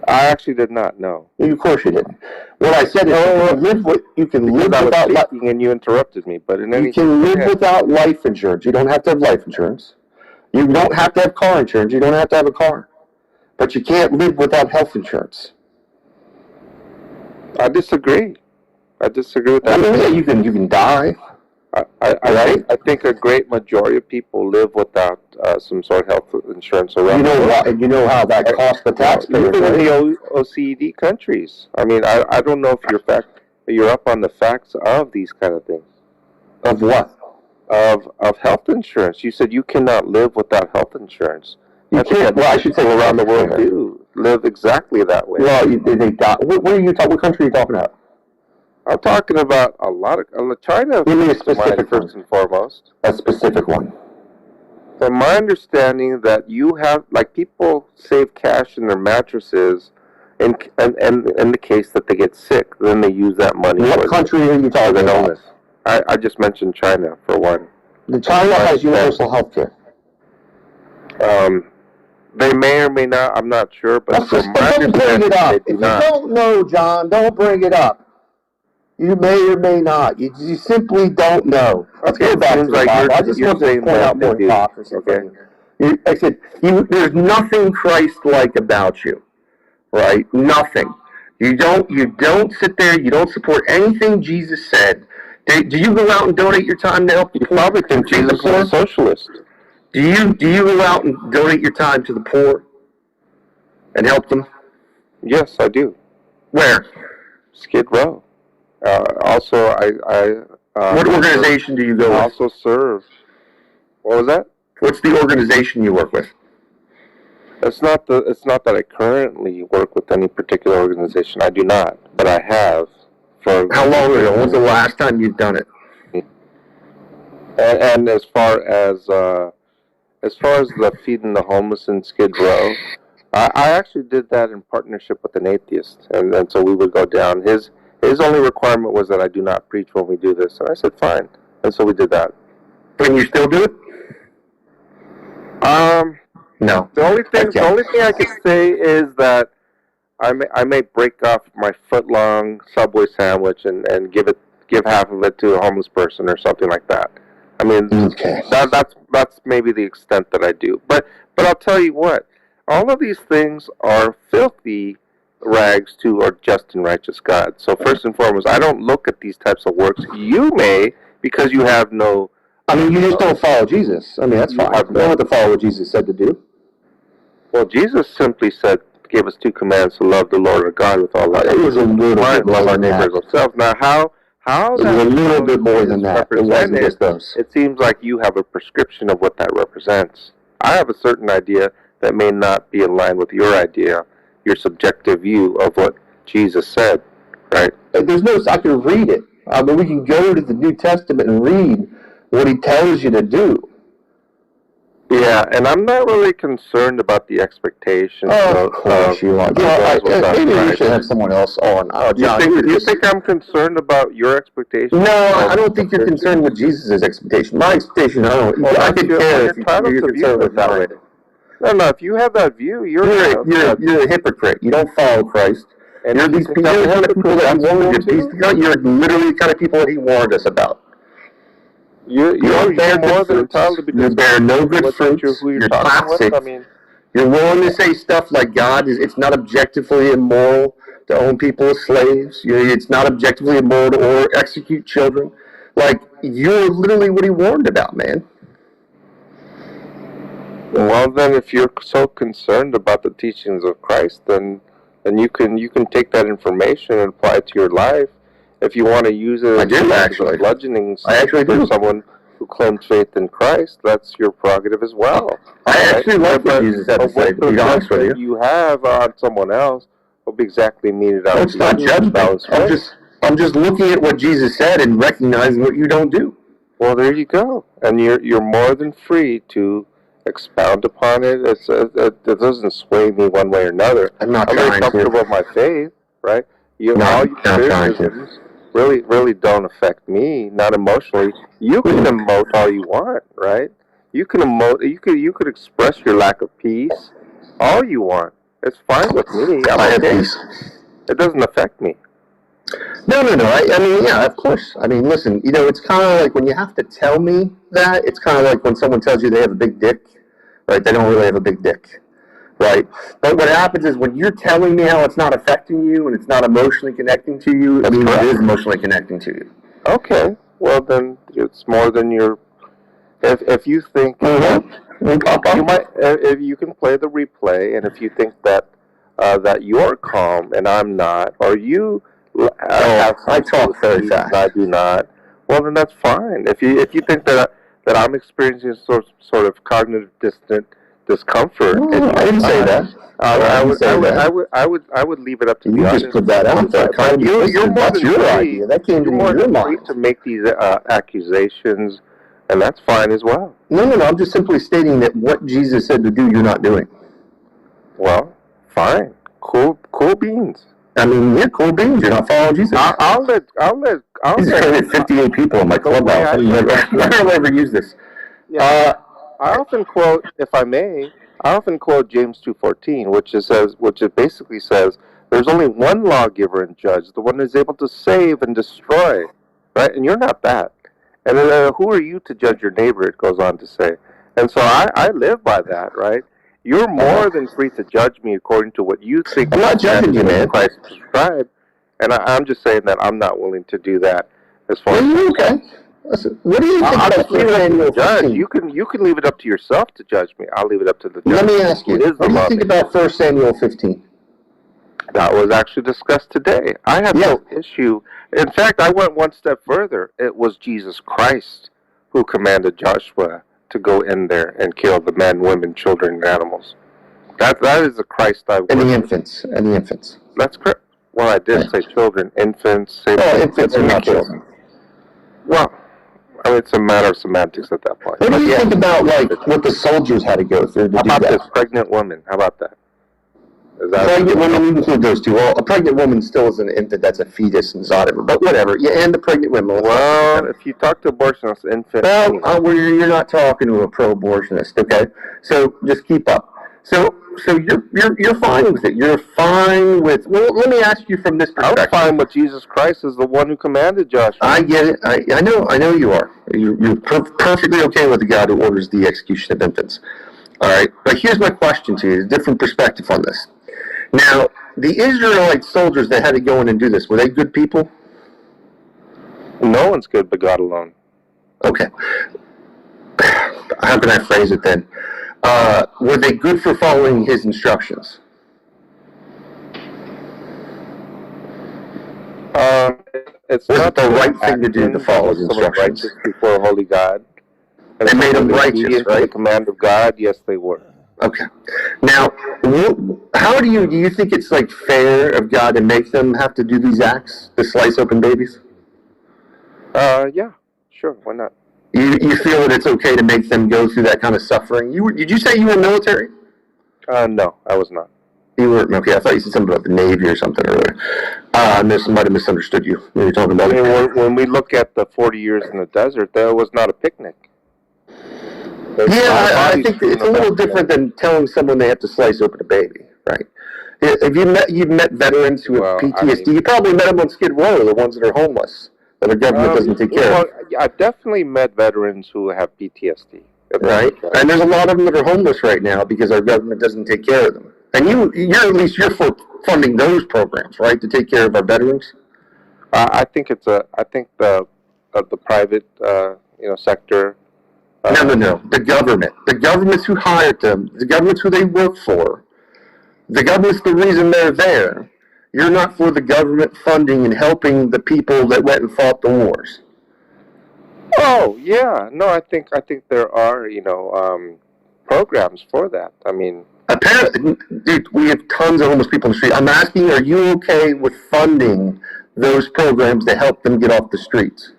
I actually did not know. Of course you didn't. What I said is you can live without life. And you interrupted me, but you can live without life insurance. You don't have to have life insurance. You don't have to have car insurance. You don't have to have a car. But you can't live without health insurance. I disagree. with that. I mean, you can die. I think a great majority of people live without some sort of health insurance around. You know how that costs the taxpayers. Even in the OECD countries. I mean, I don't know if you're up on the facts of these kind of things. Of what? Of health insurance. You said you cannot live without health insurance. You can't. Well, I should say around the world do live exactly that way. Well, they die. What are you talking? What country are you talking about? I'm talking about a lot of China. Give me a specific first and foremost. A specific one. From my understanding, that you have people save cash in their mattresses And in the case that they get sick, then they use that money What for country are you the talking about? illness. I just mentioned China for one. China has universal health care. They may or may not. I'm not sure, but Don't from my bring understanding, it up. they If do you not. don't know, John, don't bring it up. You may or may not. You simply don't know. Let's Okay, go back to seems the like Bible. I just you're want to saying point that out more they do. hypocrisy Okay. from you. I said, there's nothing Christ-like about you, right? Nothing. You don't sit there. You don't support anything Jesus said. Do you go out and donate your time to help the You poor? probably think Jesus was a socialist. Do you go out and donate your time to the poor and help them? Yes, I do. Where? Skid Row. Also, What organization do you I go with? also serve. What was that? What's the organization you work with? It's not that I currently work with any particular organization. I do not, but I have for. How long ago? When's the last time you've done it? And as far as the feeding the homeless in Skid Row, I actually did that in partnership with an atheist, and so we would go down. His only requirement was that I do not preach when we do this, and I said fine, and so we did that. Can you still do it? No. The only thing I could say is that I may break off my foot-long Subway sandwich and give half of it to a homeless person or something like that. I mean, Okay. that's maybe the extent that I do. But I'll tell you what, all of these things are filthy rags to our just and righteous God. So first and foremost, I don't look at these types of works. You may, because you have no. I mean, you just don't follow Jesus. I mean, that's fine. You don't have to follow what Jesus said to do. Well, Jesus simply gave us two commands: to love the Lord our God with all our It was a little mind, bit love more our than neighbors that. ourselves. Now, how It was a little bit more than that. It wasn't just those. It seems like you have a prescription of what that represents. I have a certain idea that may not be in line with your idea, your subjective view of what Jesus said, right? There's no. I can read it. I mean, we can go to the New Testament and read what He tells you to do. Yeah, and I'm not really concerned about the expectations. Of course you are. Maybe we should have someone else on. You think I'm concerned about your expectations? No, I don't think you're concerned with Jesus' expectation. My expectation, I could care if you're concerned with that way. No, if you have that view, you're a hypocrite. You don't follow Christ. And you're the kind of people that He warned us. You're literally the kind of people that He warned us about. You're more than entitled to be. You bear no good fruits. You're toxic. I mean, you're willing to say stuff like it's not objectively immoral to own people as slaves. It's not objectively immoral to execute children. Like, you're literally what He warned about, man. Well, then, if you're so concerned about the teachings of Christ, then you can take that information and apply it to your life. If you want to use it as a bludgeoning for someone who claims faith in Christ, that's your prerogative as well. I actually like what Jesus had to say, to be honest with you. You have on someone else will be exactly meted out. It's not judgment. I'm just looking at what Jesus said and recognizing what you don't do. Well, there you go. And you're more than free to expound upon it. It doesn't sway me one way or another. I'm very comfortable with my faith, right? All your criticisms really don't affect me, not emotionally. You can emote all you want, right? You can emote. You could express your lack of peace all you want. It's fine with me. I have peace. It doesn't affect me. No. I mean, yeah, of course. I mean, listen, it's kind of like when you have to tell me that, it's kind of like when someone tells you they have a big dick, right? They don't really have a big dick, right? But what happens is when you're telling me how it's not affecting you and it's not emotionally connecting to you, it means it is emotionally connecting to you. Okay. Well, then it's more than your. If you think you might, if you can play the replay, and if you think that that you're calm and I'm not, or you I talk very fast. I do not. Well, then that's fine. If you think that I'm experiencing sort of cognitive discomfort, I didn't say that. I would leave it up to the audience. You just put that out there. That's your idea. That came to your mind. To make these accusations, and that's fine as well. No. I'm just simply stating that what Jesus said to do, you're not doing. Well, fine, Cool beans. I mean, yeah, cool beans. You're not following Jesus. I'll let. He's got 58 people in my clubhouse. I've never ever used this. Yeah. I often quote, if I may, James 2:14, which it basically says, "There's only one lawgiver and judge, the one who's able to save and destroy." Right, and you're not that. And who are you to judge your neighbor? It goes on to say, and so I live by that. Right, you're more than free to judge me according to what you think. I'm not judging you, man. Christ prescribed, and I'm just saying that I'm not willing to do that. As far as okay. Listen, what do you think about first annual judge? 15? You can leave it up to yourself to judge me. I'll leave it up to the judge. Let me ask you, what do you think about first annual 15? That was actually discussed today. I have no issue. In fact, I went one step further. It was Jesus Christ who commanded Joshua to go in there and kill the men, women, children, and animals. That is the Christ I And the infants. That's correct. Well, I did say children, infants. Infants are not children. Well, I mean, it's a matter of semantics at that point. What do you think about, like, what the soldiers had to go through to do that? How about this pregnant woman? How about that? Pregnant women, you include those two. Well, a pregnant woman still is an infant. That's a fetus and whatever. But whatever. Yeah, and the pregnant women. Well, if you talk to abortionists, infant. Well, you're not talking to a pro-abortionist, okay? So just keep up. So you're fine with it. You're fine with. Well, let me ask you from this perspective. I'm fine with Jesus Christ as the one who commanded Joshua. I get it. I know you are. You're perfectly okay with the God who orders the execution of infants. All right. But here's my question to you: a different perspective on this. Now, the Israelite soldiers that had to go in and do this, were they good people? No one's good but God alone. Okay. How can I phrase it then? Were they good for following his instructions? It's Was not it the right thing to do to follow his instructions? Righteous before a holy God. They made them righteous, right? The command of God, yes, they were. Okay. Now, how do you think it's like fair of God to make them have to do these acts to slice open babies? Yeah, sure. Why not? You feel that it's okay to make them go through that kind of suffering? Did you say you were military? No, I was not. You were okay. I thought you said something about the Navy or something earlier. Somebody misunderstood you when you were talking about it. When we look at the 40 years in the desert, there was not a picnic. I think it's a little different than telling someone they have to slice open a baby, right? Have you've met veterans who have PTSD? You probably met them on Skid Row, the ones that are homeless, that the government doesn't take care of. I've definitely met veterans who have PTSD. Right? And there's a lot of them that are homeless right now because our government doesn't take care of them. And you're for funding those programs, right, to take care of our veterans? I think the private sector. No. The government. The governments who hired them. The governments who they work for. The government's the reason they're there. You're not for the government funding and helping the people that went and fought the wars. Oh yeah, no. I think there are programs for that. I mean, apparently, dude, we have tons of homeless people in the street. I'm asking, are you okay with funding those programs to help them get off the streets?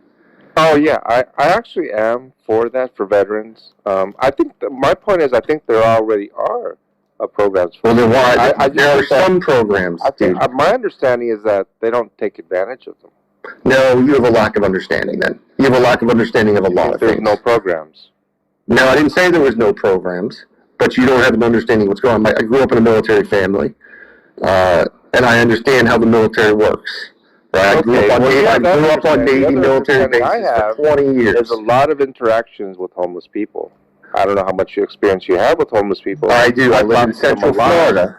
Oh yeah, I actually am for that for veterans. I think my point is I think there already are programs. Well, then why? There are some programs. My understanding is that they don't take advantage of them. No, you have a lack of understanding. Then you have a lack of understanding of a lot of things. There's no programs. No, I didn't say there was no programs, but you don't have an understanding of what's going on. I grew up in a military family, and I understand how the military works. Right? I grew up on Navy military bases for 20 years. There's a lot of interactions with homeless people. I don't know how much experience you have with homeless people. I do. I live in Central Florida.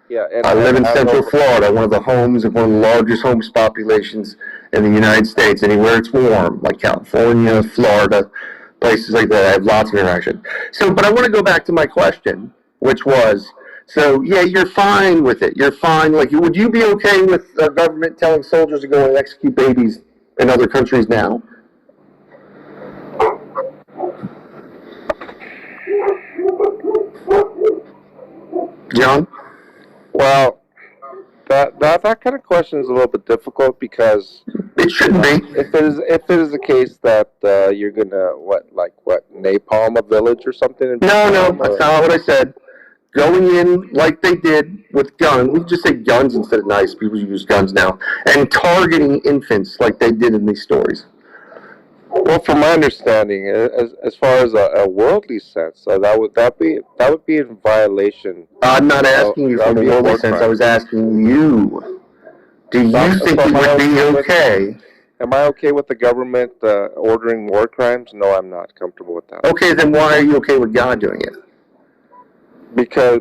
Yeah, I live in Central Florida, one of the homes of one of the largest homeless populations in the United States. Anywhere it's warm, like California, Florida, places like that, I have lots of interaction. So, but I want to go back to my question, which was, so yeah, you're fine with it. You're fine. Like, would you be okay with the government telling soldiers to go and execute babies in other countries now? John? Well, that kind of question is a little bit difficult because it shouldn't be. If it is the case that you're gonna napalm a village or something? No, that's not what I said. going in like they did with guns, we just say guns instead of knives, people use guns now, and targeting infants like they did in these stories. Well, from my understanding, as far as a worldly sense, that would be in violation. I'm not asking you that from a would be a worldly war sense, I crime. was asking you, do you That's think what it my would be argument is. okay? Am I okay with the government ordering war crimes? No, I'm not comfortable with that. Okay, then why are you okay with God doing it? Because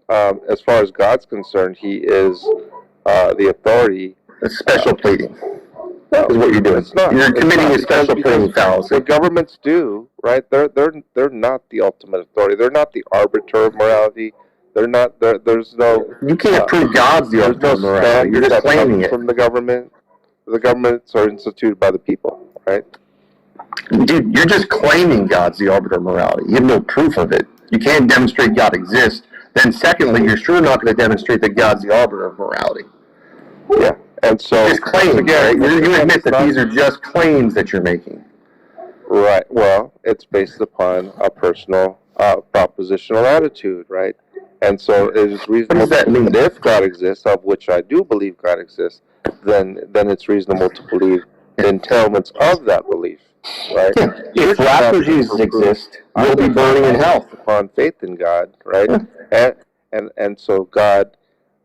as far as God's concerned, He is the authority. It's special pleading. Is what you're doing. It's not. You're It's committing not, a special pleading fallacy. what governments do, right? They're not the ultimate authority. They're not the arbiter of morality. They're not. There's no. You can't prove God's the There's arbiter no of morality. standard You're just that claiming comes it. from the government. The governments are instituted by the people, right? Dude, you're just claiming God's the arbiter of morality. You have no proof of it. You can't demonstrate God exists. Then secondly, you're sure not going to demonstrate that God's the arbiter of morality. Yeah. And so Just claims, again, right? You admit it's that not- these are just claims that you're making. Right. Well, it's based upon a personal propositional attitude, right? And so it is reasonable What does that to mean? believe if God exists, of which I do believe God exists, then it's reasonable to believe the entailments of that belief, right? Yeah. If rapture Jesus exists, you'll be burning in hell. Upon faith in God, right? And so God,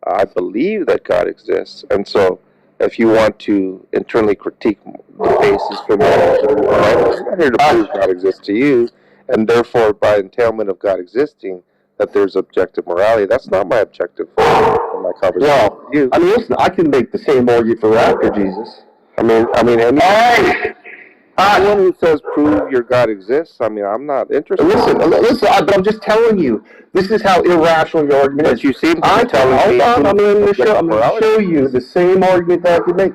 I believe that God exists, and so if you want to internally critique the basis for my religion, I'm not here to prove God exists to you, and therefore by entailment of God existing, that there's objective morality. That's not my objective for my conversation Well, with you. I mean, listen, I can make the same argument for rapture Jesus. I mean, Hey! anyone who says prove your God exists, I mean, I'm not interested. Listen, but I'm just telling you, this is how irrational your argument But is. you seem to be I'm telling me I'm going to morality. show you the same argument that I could make.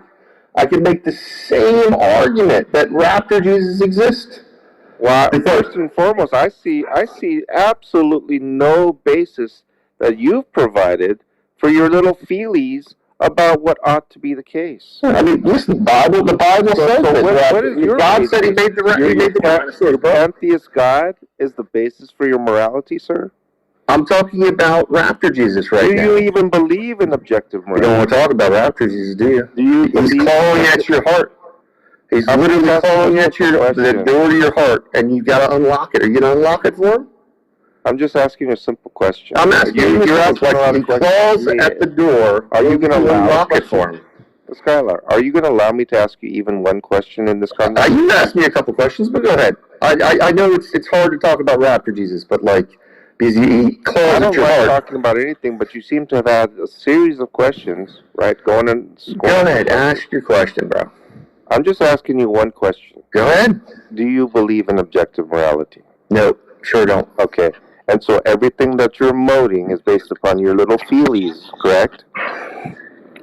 I could make the same argument that rapture Jesus exists. Well, first and foremost, I see absolutely no basis that you've provided for your little feelies about what ought to be the case. I mean, listen, the Bible says that. What is your God basis? said He made the Pantheist God is the basis for your morality, sir? I'm talking about rapture Jesus right now. Do you even believe in objective You don't morality? want to talk about rapture Jesus, do you? Do you He's believe clawing at your heart. He's I'm literally just asking clawing a at simple the question. door to your heart, and you got to unlock it. Are you going to unlock it for him? I'm just asking a simple question. I'm asking you. You're a asking simple a lot question. of He questions. claws at the door. Are you going to unlock it for him? Skylar, are you going to allow me to ask you even one question in this conversation? You asked me a couple questions, but go ahead. I know it's hard to talk about rapture Jesus, but because he claws I at don't your like heart. talking about anything, but you seem to have had a series of questions, right? Going and Go ahead, ask your question, bro. I'm just asking you one question. Go ahead. Do you believe in objective morality? No, sure don't. Okay. And so everything that you're emoting is based upon your little feelies, correct?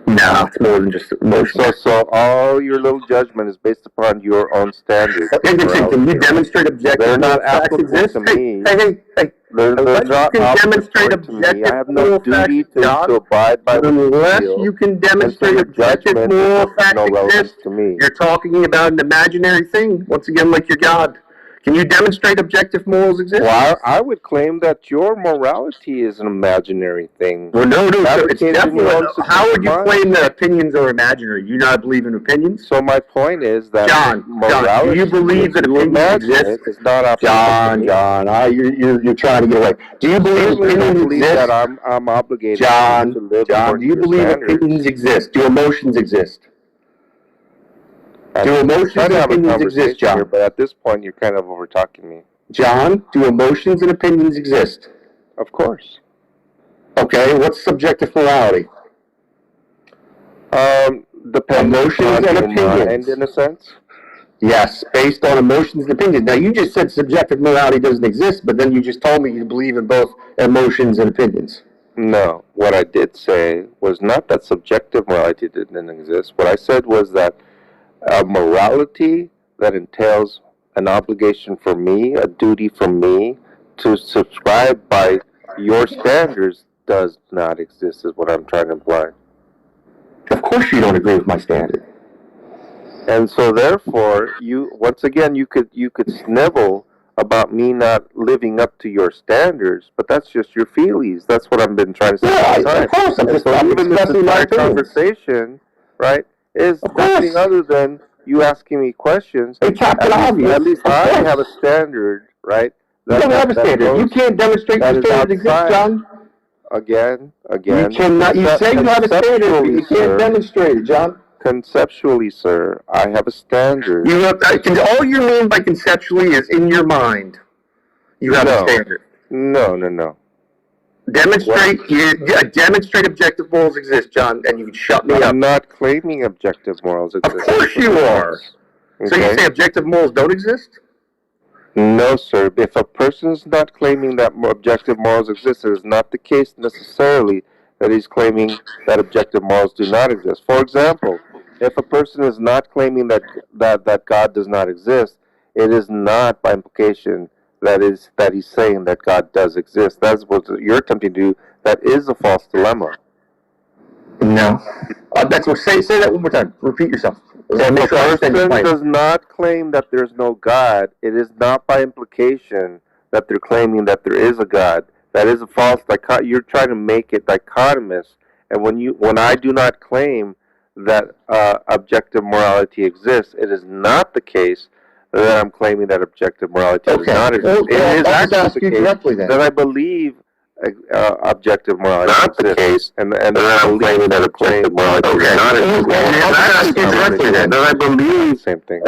No, it's more than just emotion. So all your little judgment is based upon your own standards. Can you demonstrate objective They're not facts applicable exist? to me. Hey. They're Unless not you can demonstrate applicable to me. objective I have no moral duty facts, to God, abide by what unless feel. you can And so demonstrate your objective judgment moral has facts no relevance exist, to me. you're talking about an imaginary thing, once again, like your God. Can you demonstrate objective morals exist? Well, I would claim that your morality is an imaginary thing. Well, no, sir, it's in definitely. your own How would you subjective claim that opinions are imaginary? You not believe in opinions? So my point is that John, morality, do you believe that if you opinions imagine exist? it, is not applicable to me. You're trying to get away. Do you believe Certainly don't opinions believe exist? that I'm obligated John, to live do according you to believe standards. opinions exist? Do emotions exist? Do emotions Try and to have a opinions exist, conversation John? here, but at this point you're kind of over talking me. John, do emotions and opinions exist? Of course. Okay, what's subjective morality? Depends Emotions on and your opinions. mind, in a sense. Yes, based on emotions and opinions. Now, you just said subjective morality doesn't exist, but then you just told me you believe in both emotions and opinions. No, what I did say was not that subjective morality didn't exist. What I said was that a morality that entails an obligation for me, a duty for me to subscribe by your standards does not exist, is what I'm trying to imply. Of course you don't agree with my standard. And so therefore, you once again you could snivel about me not living up to your standards, but that's just your feelings. That's what I've been trying to say Yeah, all the time. of course. I'm just So even this expressing my entire opinions. conversation, right, is Of course. nothing other than you asking me questions. Hey, Captain At Obvious. least of I course. have a standard, right? You don't have a standard. You can't demonstrate that your is standard exists, outside. John. Again. You cannot. You say you have a standard, but you can't demonstrate it, John. Conceptually, sir, I have a standard. You have, all you mean by conceptually is in your mind. You have a standard. No. Demonstrate objective morals exist, John, and you can shut me up. I'm not claiming objective morals exist. Of course you are. Okay. So you say objective morals don't exist? No, sir. If a person's not claiming that objective morals exist, it is not the case necessarily that he's claiming that objective morals do not exist. For example, if a person is not claiming that God does not exist, it is not by implication that he's saying that God does exist. That's what you're attempting to do. That is a false dilemma. No. That's what. Say that one more time. Repeat yourself. If a person does not claim that there's no God, it is not by implication that they're claiming that there is a God. That is a false dichotomy. You're trying to make it dichotomous. And when I do not claim that objective morality exists, it is not the case that I'm claiming that objective morality does not exist. It is actually the case that I believe objective morality Not exists. the case, and I'm claiming that objective morality does not exist. I'll ask you directly then. I believe same thing.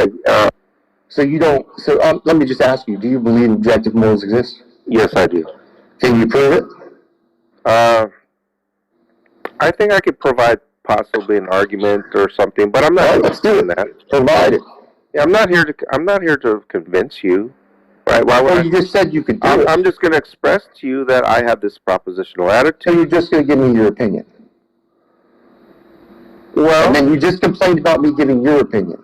So you don't. So let me just ask you: do you believe objective morals exist? Yes, I do. Can you prove it? I think I could provide possibly an argument or something, but I'm not doing that. Provide it. Yeah, I'm not here to convince you, right? Why would Well, you just said you could do it. I'm just going to express to you that I have this propositional attitude. So you're just going to give me your opinion. Well, and then you just complained about me giving your opinion.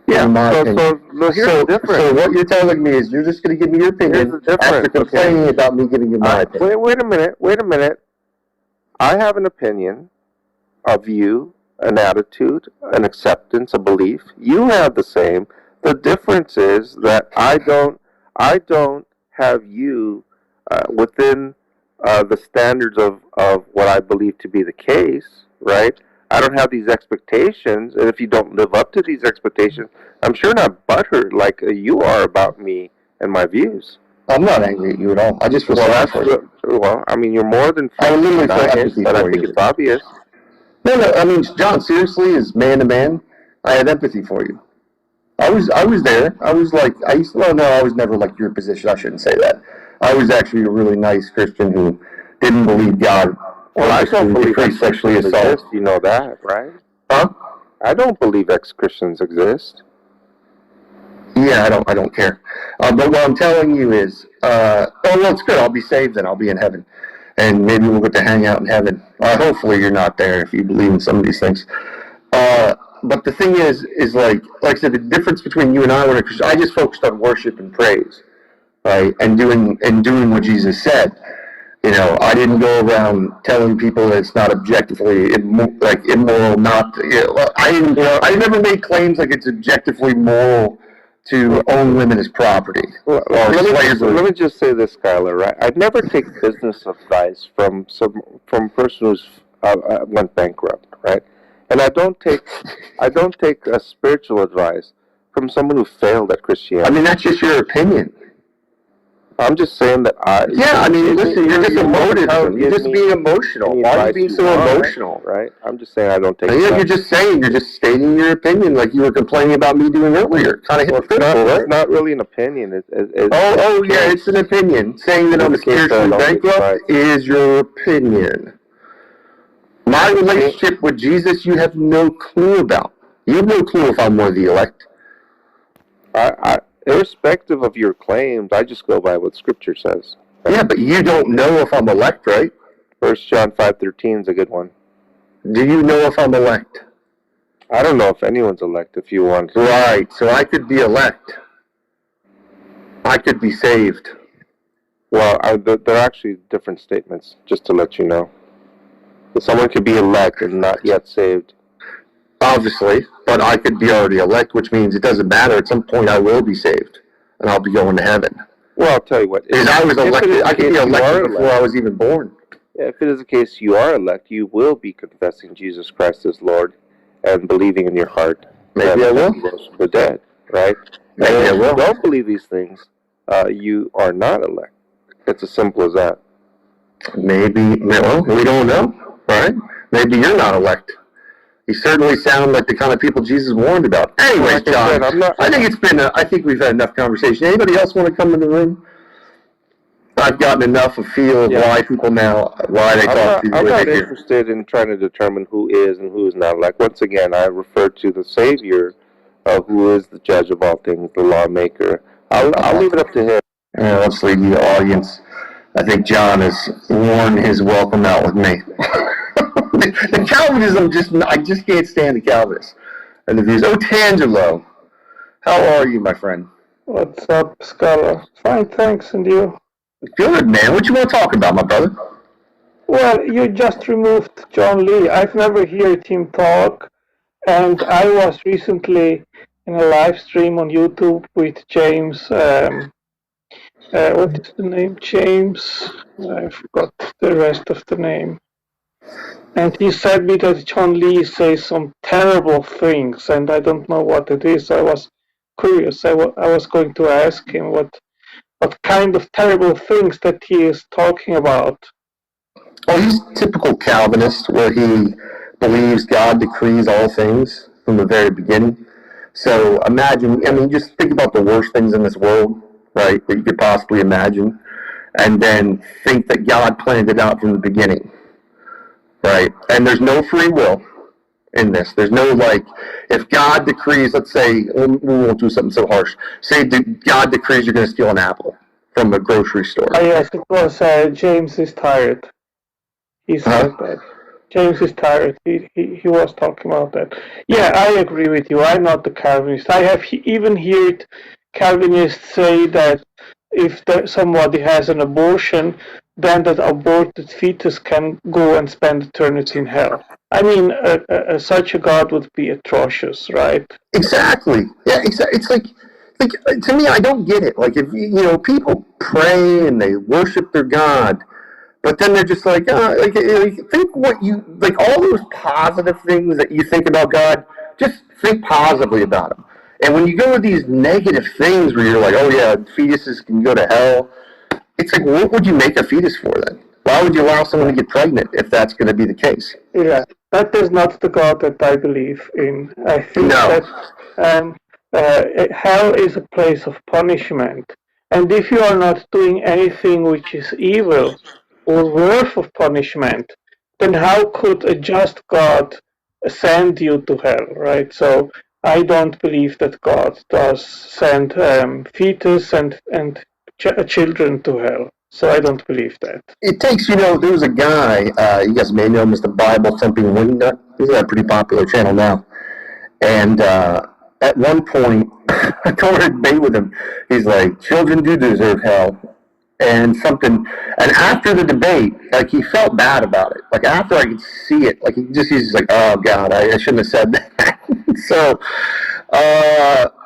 Yeah. Opinion. So here's the difference. So what you're telling me is you're just going to give me your opinion after complaining about me giving you my opinion. Wait a minute. I have an opinion, a view, an attitude, an acceptance, a belief. You have the same. The difference is that I don't have you within the standards of what I believe to be the case, right? I don't have these expectations, and if you don't live up to these expectations, I'm sure not butthurt like you are about me and my views. I'm not angry at you at all. I just feel sorry for you. Well, I mean, you're more than I literally feel empathy but for I think you. it's obvious. No, I mean, John, seriously, as man to man, I had empathy for you. I was there. I was never like your position. I shouldn't say that. I was actually a really nice Christian who didn't believe God. Well, I don't believe sexually assault. You know that, right? Huh? I don't believe ex-Christians exist. Yeah, I don't care. But what I'm telling you is, it's good. I'll be saved then. I'll be in heaven. And maybe we'll get to hang out in heaven. Hopefully you're not there if you believe in some of these things. But the thing is like I said, the difference between you and I, I just focused on worship and praise, right? And doing what Jesus said. You know, I didn't go around telling people that it's not objectively immoral. I never made claims like it's objectively moral to own women as property. Let me just say this, Skylar. Right? I never take business advice from a person who's went bankrupt, right? And I don't take a spiritual advice from someone who failed at Christianity. I mean, that's just your opinion. I'm just saying that listen, you're just emotive. You're just being emotional. Why are you being so emotional? Right? I'm just saying I don't take. You're just stating your opinion, like you were complaining about me doing earlier. Kind of hypocritical, right? It's not really an opinion. It's an opinion. Saying that I'm spiritually bankrupt is your opinion. My relationship with Jesus, you have no clue about. You have no clue if I'm one of the elect. Irrespective of your claims, I just go by what Scripture says. Yeah, but you don't know if I'm elect, right? 1 John 5:13 is a good one. Do you know if I'm elect? I don't know if anyone's elect, if you want to. Right, so I could be elect. I could be saved. Well, they're actually different statements, just to let you know. Someone could be elect and not yet saved. Obviously, but I could be already elect, which means it doesn't matter. At some point, I will be saved. and I'll be going to heaven. Well, I'll tell you what. Because I was if it is elected, the I could be case you are elected before elect- I was even born. Yeah, if it is the case you are elect, you will be confessing Jesus Christ as Lord and believing in your heart Maybe that I will. He rose from the dead, right? Maybe and I if will. you don't believe these things, you are not elect. It's as simple as that. Maybe, well, we don't know, right? Maybe you're not elect. You certainly sound like the kind of people Jesus warned about. Anyways, Like I John, said, I'm not- I think we've had enough conversation. Anybody else want to come in the room? I've gotten enough of feel of Yeah. why people now, why they talk to you the I'm way not they do. interested in trying to determine who is and who is not elect. Once again, I refer to the Savior, who is the judge of all things, the lawmaker. I'll leave it up to Him. Let's leave the audience. I think John has worn his welcome out with me. The Calvinism, I just can't stand the Calvinists. And the views. Oh, Tangelo, how are you, my friend? What's up, Scholar? Fine, thanks, and you? Good, man. What you want to talk about, my brother? Well, you just removed John Lee. I've never heard him talk, and I was recently in a live stream on YouTube with James. What is the name? James. I forgot the rest of the name. And he said me that John Lee says some terrible things, and I don't know what it is. I was curious. I was going to ask him what kind of terrible things that he is talking about. Oh, he's typical Calvinist, where he believes God decrees all things from the very beginning. So imagine, just think about the worst things in this world, right, that you could possibly imagine, and then think that God planned it out from the beginning, right? And there's no free will in this. There's no, if God decrees, let's say, we won't do something so harsh. Say God decrees you're going to steal an apple from a grocery store. Oh, yes, it was James is tired. He said that. James is tired. He was talking about that. Yeah, I agree with you. I'm not a Calvinist. I have even heard Calvinists say that if somebody has an abortion, then that aborted fetus can go and spend eternity in hell. I mean, such a God would be atrocious, right? Exactly. Yeah, exactly. It's like to me, I don't get it. Like, if people pray and they worship their God, but then they're just think what all those positive things that you think about God, just think positively about them. And when you go with these negative things where you're like, oh yeah, fetuses can go to hell, it's like, what would you make a fetus for then? Why would you allow someone to get pregnant if that's going to be the case? Yeah, that is not the God that I believe in. I think that hell is a place of punishment. And if you are not doing anything which is evil or worth of punishment, then how could a just God send you to hell, right? So I don't believe that God does send fetus and children to hell. So I don't believe that. It takes, there was a guy, you guys may know him as the Bible Thumping Wingnut. He's got a pretty popular channel now. And at one point, I told her to debate with him. He's like, children do deserve hell. And after the debate, he felt bad about it. Like, after I could see it, he's just like, oh God, I shouldn't have said that. So,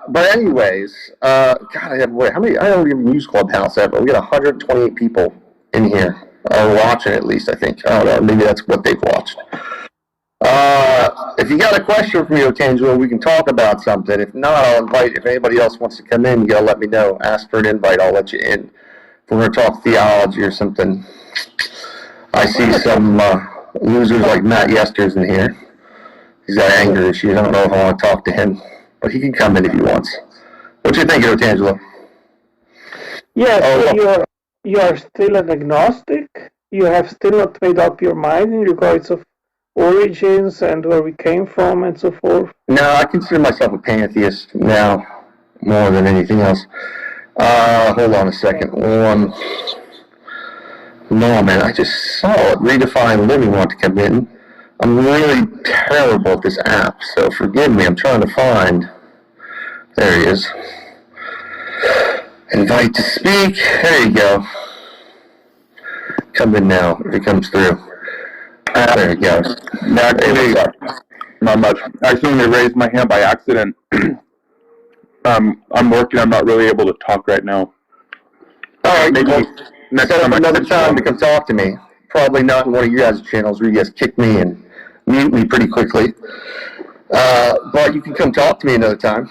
but anyways, God, how many? I don't even use Clubhouse ever. We got 128 people in here, watching at least, I think. I don't know, maybe that's what they've watched. If you got a question for me, Otangelo, we can talk about something. If not, I'll invite, if anybody else wants to come in, you gotta let me know. Ask for an invite, I'll let you in. If we're gonna talk theology or something. I see some losers like Matt Yesters in here. He's got anger issues. I don't know if I want to talk to him, but he can come in if he wants. What you think, Otangelo? Yeah, so you are still an agnostic? You have still not made up your mind in regards of origins and where we came from and so forth? No, I consider myself a pantheist now, more than anything else. Hold on a second. No, man, I just saw it. Redefine Living want to come in. I'm really terrible at this app, so forgive me. I'm trying to find. There he is. Invite to speak. There you go. Come in now if he comes through. There you go. Actually, not much. I accidentally raised my hand by accident. I'm working. I'm not really able to talk right now. All right, Maybe well, next set time up I another can time to come talk to me. Probably not in one of you guys' channels where you guys kick me and mute me pretty quickly. But you can come talk to me another time.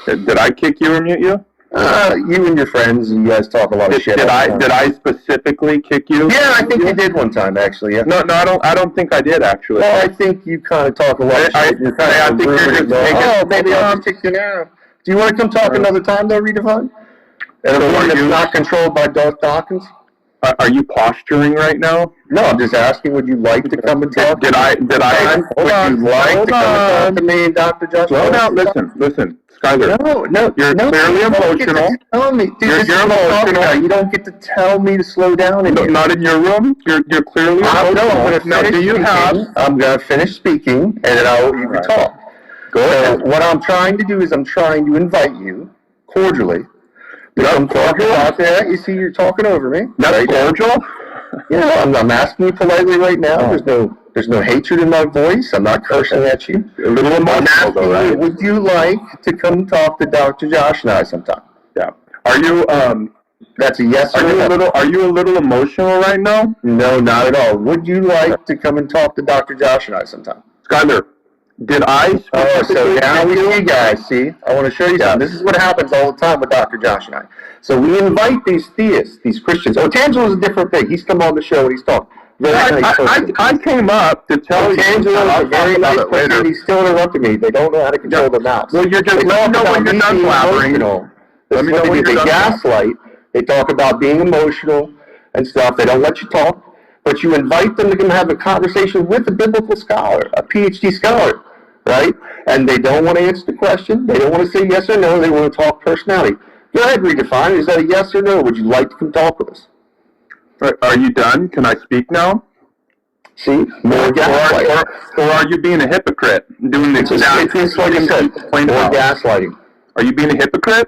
Did I kick you or mute you? You and your friends, you guys talk a lot of shit. Did all the time. I specifically kick you? Yeah, I think you did one time, actually. Yeah. No, I don't think I did actually. Well, I think you kind of talk a lot of I shit. You're kind of think you're rude just and all, making- oh, maybe I'll just kick you now. Do you want to come talk another time, though, Redefine? And So a room are that's you- not controlled by Darth Dawkins? Are you posturing right now? No, I'm just asking, would you like to come and talk? Did I? Would you like to come and talk to me and Dr. Josh? Slow down. Listen, Skyler. No, You're clearly you don't get to emotional. Tell me, dude, You're this is what I'm talking emotional. about. You don't get to tell me to slow down in No, here. not in your room. You're clearly I'm emotional. Now, do you have? I'm going to finish speaking, and then you can talk. Go So ahead. what I'm trying to do is I'm trying to invite you cordially to come talk cordial? about that. You see, you're talking over me. That's right now. cordial. Yeah, I'm asking you politely right now. There's no hatred in my voice. I'm not cursing at you. A little I'm emotional asking though, right? you, would you like to come talk to Dr. Josh and I sometime? Yeah. Are you That's a yes or no. Are you a little emotional right now? No, not at all. Would you like to come and talk to Dr. Josh and I sometime? Skyler, did I? Oh, so now we see, guys. See, I want to show you something. This is what happens all the time with Dr. Josh and I. So we invite these theists, these Christians. Oh, Tangelo's a different thing. He's come on the show and he's talked. Very nice person. I came up to tell you. Tangelo's a very nice person. He's still interrupting me. They don't know how to control their mouths. Well, you're just They let talk me know about when you're me done being blabbering. emotional. Let This me is know what when they do. you're They done gaslight. They talk about being emotional and stuff. They don't let you talk. But you invite them to come have a conversation with a biblical scholar, a PhD scholar, right? And they don't want to answer the question. They don't want to say yes or no. They want to talk personality. Go ahead, Redefine. Is that a yes or no? Would you like to come talk with us? Are you done? Can I speak now? See? More gaslighting. Or are you being a hypocrite? Doing the exact It's like I said, explain more about. gaslighting. Are you being a hypocryte?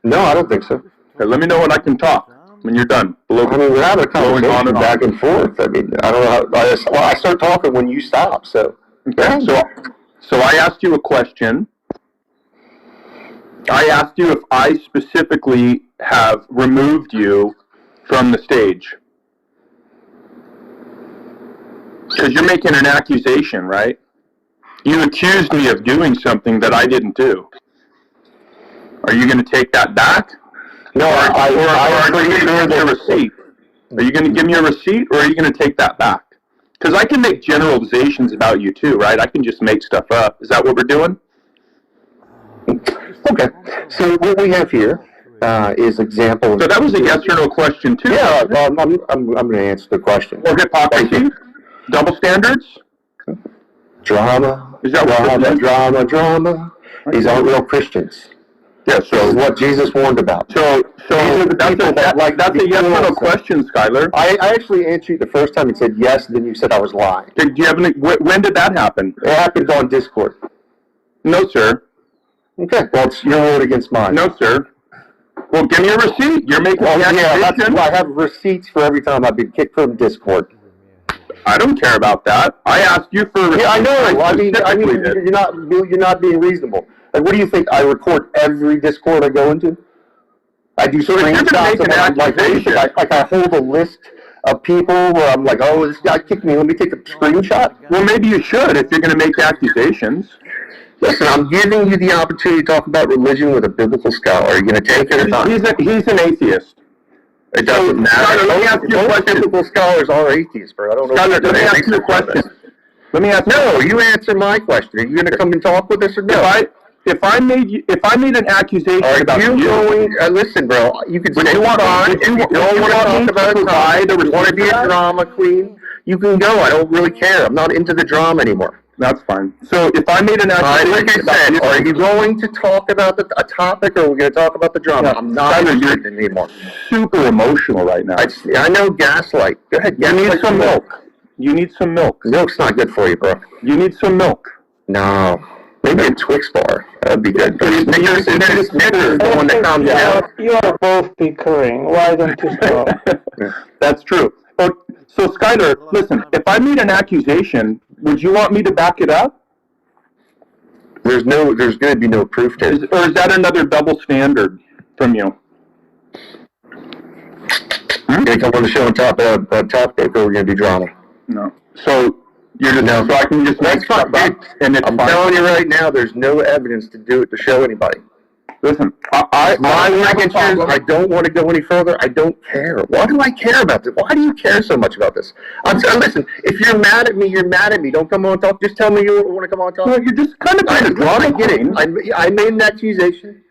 No, I don't think so. Okay, let me know when I can talk. When you're done. I mean, we're having a Going on conversation and on. back and forth. I mean, I don't know how, I start talking when you stop, so. Okay, so I asked you a question. I asked you if I specifically have removed you from the stage. Because you're making an accusation, right? You accused me of doing something that I didn't do. Are you going to take that back? No, Or are you going to give me a that receipt? Are you going to give me a receipt, or are you going to take that back? Because I can make generalizations about you too, right? I can just make stuff up. Is that what we're doing? Okay, so what we have here is example. So that was a yes or no question too. Yeah, well, I'm going to answer the question. Or hypocrisy? Double standards? Drama. Is that what Drama. These aren't real Christians. Yeah, This is what Jesus warned about. So These are the people that like that's to a be yes or no cruel. question, Skyler. I actually answered you the first time and said yes, then you said I was lying. Do you have any, when did that happen? It happened on Discord. No, sir. Okay, well, it's your word against mine. No, sir. Well, give me a receipt. You're making Well, an yeah, that's accusation. why I have receipts for every time I've been kicked from Discord. I don't care about that. I asked you for a receipt. Yeah, I know. I mean, specifically did. you're not being reasonable. Like, what do you think? I record every Discord I go into. I do if you're gonna screenshots make of an them. Like, what do you think? accusation- I hold a list of people where I'm like, oh, this guy kicked me. Let me take a screenshot. Well, maybe you should if you're going to make accusations. Listen, I'm giving you the opportunity to talk about religion with a biblical scholar. Are you going to take it or not? He's an atheist. It doesn't matter. Skyler, let me ask you a Most question. biblical scholars are atheists, bro. I don't know. Skyler, let me if ask you a question. Let me ask. No, you answer my question. Are you going to come and talk with us or no? If I made an accusation Are about you going? Listen, bro. You can Would stay you want on. me- If you would don't you want to want me talk to about it, provide a you want to receipt be for a that? drama queen. You can go. I don't really care. I'm not into the drama anymore. That's fine. So if I made an All right, accusation, like I said, are you going to talk about a topic, or are we going to talk about the drama? I'm not Skyler, interested anymore. super emotional right now. I know gaslight. Go ahead. You need gaslight some milk. You need some milk. Milk's not good for you, bro. You need some milk. No. Maybe a Twix bar. That'd be good. Snickers is the one that calms you down. You are both bickering. Why don't you stop? That's true. So Skyler, listen, if I made an accusation, would you want me to back it up? There's going to be no proof to it. Or is that another double standard from you? They come on the show and talk about topic, or we're going to do drama. No. So you're just, No. so I can just make That's fine, stuff up, and it's I'm fine. telling you right now, there's no evidence to do it to show anybody. Listen, My signatures, I don't want to go any further. I don't care. Why do I care about this? Why do you care so much about this? I'm sorry, listen, if you're mad at me, you're mad at me. Don't come on and talk. Just tell me you want to come on and talk. No, you're just kind of being a drama I get it. queen. I made an accusation.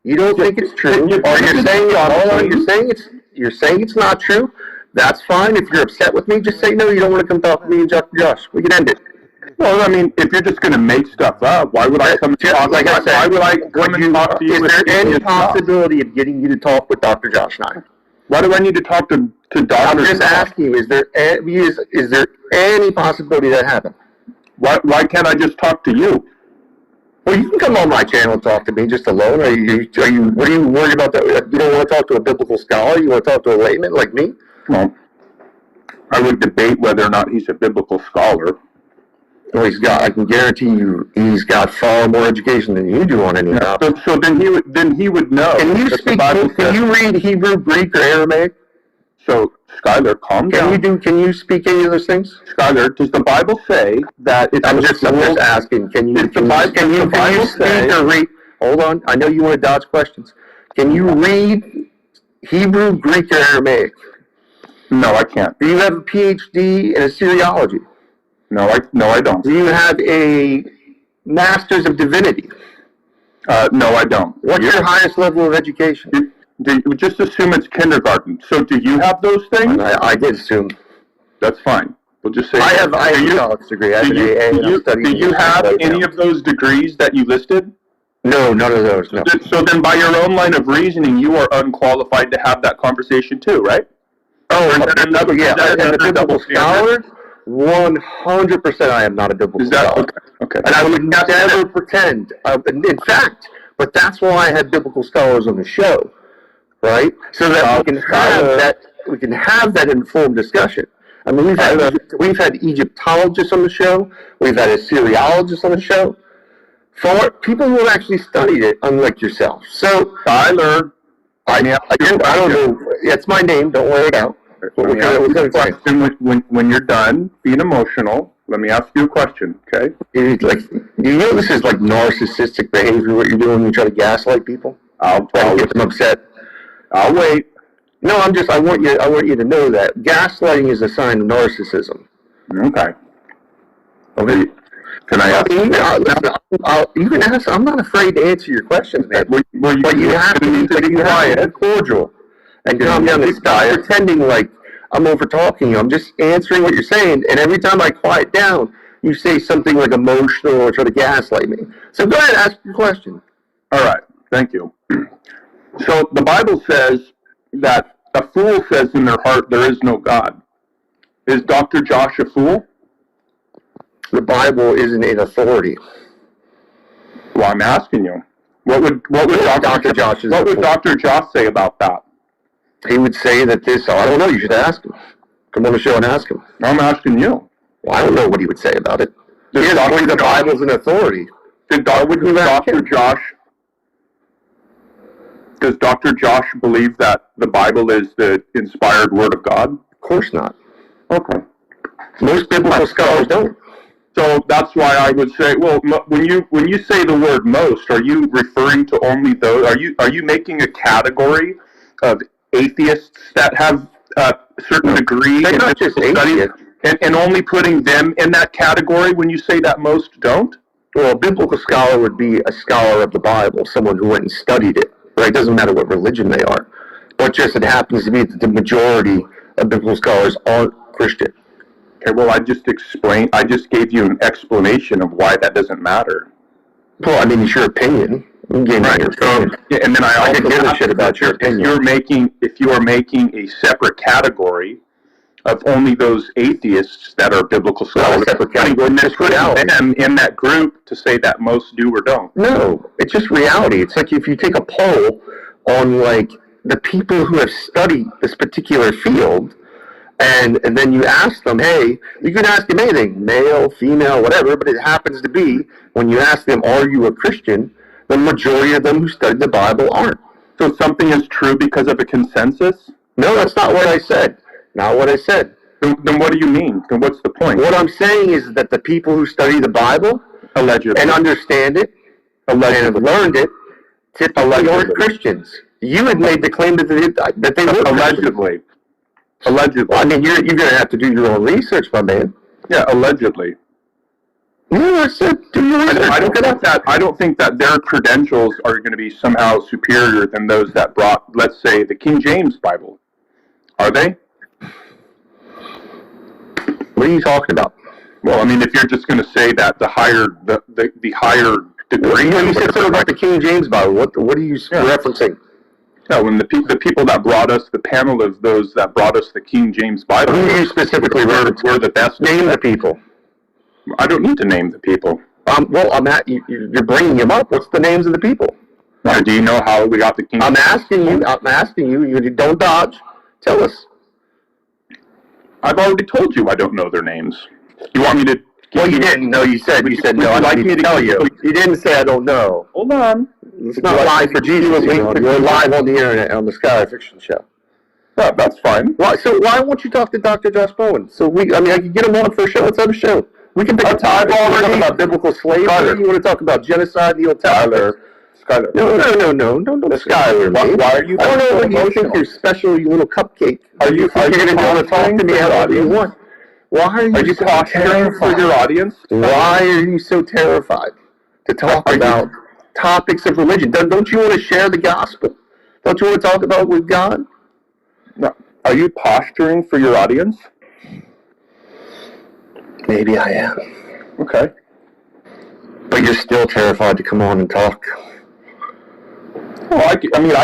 You don't think it's true, you're or you're just saying drama hold on, queen. you're saying it's not true. That's fine. If you're upset with me, just say no. You don't want to come talk to me and Dr. Josh. We can end it. Well, I mean, if you're just going to make stuff up, why would I come and talk? Like I said, why would I come and talk to you? Is with there any serious stuff? possibility of getting you to talk with Dr. Josh and I? Why do I need to talk to Dr. I'm just asking you, is there any possibility that happened? Why can't I just talk to you? Well, you can come on my channel and talk to me just alone. What are you worried about that? You don't want to talk to a biblical scholar? You want to talk to a layman like me? Well, I would debate whether or not he's a biblical scholar. Well, I can guarantee you, he's got far more education than you do on any topic. So then he would know. Can you that the Bible can says- you read Hebrew, Greek, or Aramaic? So, Skylar, calm down. Can you speak any of those things? Skylar, does the Bible say that it's I'm just asking. Can you speak or read? Hold on. I know you want to dodge questions. Can you read Hebrew, Greek, or Aramaic? No, I can't. Do you have a PhD in Assyriology? No, I don't. Do you have a Master's of Divinity? No, I don't. What's your highest level of education? Just assume it's kindergarten. So do you have those things? I did assume. That's fine. We'll just say I have a college degree. I have an AA, and I'm studying. Do you have right any now. of those degrees that you listed? No, none of those. No. So then by your own line of reasoning, you are unqualified to have that conversation too, right? Oh, Or is that another- yeah. is that And a another biblical double standard? scholar, 100% I am not a biblical Is that scholar. okay? And I would never pretend. In fact, but that's why I had biblical scholars on the show, right? So that we can have that informed discussion. I mean, we've had Egyptologists on the show. We've had Assyriologists on the show. For people who have actually studied it, unlike yourself. So, Tyler, I don't know. It's my name. Don't wear it out. let me ask you a question. When you're done being emotional, let me ask you a question, okay? You know, this is like narcissistic behavior. What you're doing when you try to gaslight people. I'll Get them upset. I'll wait. No, I want you to know that gaslighting is a sign of narcissism. Okay. Okay. Can I ask? You can ask. I'm not afraid to answer your questions, man. But you have to be quiet and cordial and calm down. Stop pretending like I'm over talking you. I'm just answering what you're saying. And every time I quiet down, you say something like emotional or try to gaslight me. So go ahead, ask your question. All right. Thank you. So the Bible says that a fool says in their heart there is no God. Is Dr. Josh a fool? The Bible isn't an authority. Well, I'm asking you. What would Dr. Josh is what a would fool. Dr. Josh say about that? He would say that this. I don't know. You should ask him. Come on the show and ask him. I'm asking you. Well, I don't know what he would say about it. He Does doesn't believe the Bible's an authority. Did you ask Dr. him? Josh? Does Dr. Josh believe that the Bible is the inspired Word of God? Of course not. Okay. Most biblical scholars don't. So that's why I would say, well, when you say the word most, are you referring to only those? Are you making a category of atheists that have a certain degree They're in not just biblical studies, atheists. and only putting them in that category when you say that most don't? Well, a biblical scholar would be a scholar of the Bible, someone who went and studied it. Right? It doesn't matter what religion they are. But just it happens to be that the majority of biblical scholars aren't Christian. Okay, well, I just gave you an explanation of why that doesn't matter. Well, I mean, it's your opinion. You gave me your opinion. And then I also can give a shit about your opinion. If you are making a separate category of only those atheists that are biblical scholars, a separate category, and then just putting reality. them in that group to say that most do or don't. No, it's just reality. It's like if you take a poll on like the people who have studied this particular field, And then you ask them, hey, you can ask them anything, male, female, whatever, but it happens to be when you ask them, are you a Christian? The majority of them who study the Bible aren't. So something is true because of a consensus? No, that's not what I said. Not what I said. Then what do you mean? Then what's the point? What I'm saying is that the people who study the Bible Allegedly. and understand it and have learned it typically aren't Christians. You had made the claim that they were Allegedly. Allegedly. I mean, you're going to have to do your own research, my man. Yeah, allegedly. Yeah, I said do your research. I don't think that their credentials are going to be somehow superior than those that brought, let's say, the King James Bible. Are they? What are you talking about? Well, I mean, if you're just going to say that the higher higher degree, You said something about the King James Bible. What are you referencing? yeah, when the people that brought us, the panel of those that brought us the King James Bible, Who do you specifically reference? we're the best. Name the people. I don't need to name the people. Well, you're bringing them up. What's the names of the people? Do you know how we got the King? I'm asking you. You don't dodge. Tell us. I've already told you I don't know their names. You want me to? Well, you didn't. No, you said no. I like need me to to tell give you. you- You didn't say I don't know. Hold on. It's not live for Jesus. You're live on the internet on the Sky Fiction Show. Yeah, that's fine. Why won't you talk to Dr. Josh Bowen? I can get him on for a show. Let's have a show. We can pick a topic. You want to talk about biblical slavery? Skyler. You want to talk about genocide in the Old Testament? Skyler. No. Don't Skyler. Why are you? I don't know so what you think emotional? you're special, you little cupcake. Are you going to want to talk to me however you want? Why are you so posturing for your audience? Why are you so terrified to talk about topics of religion? Don't you want to share the gospel? Don't you want to talk about what we've got? No. Are you posturing for your audience? Maybe I am. Okay. But you're still terrified to come on and talk. Well, I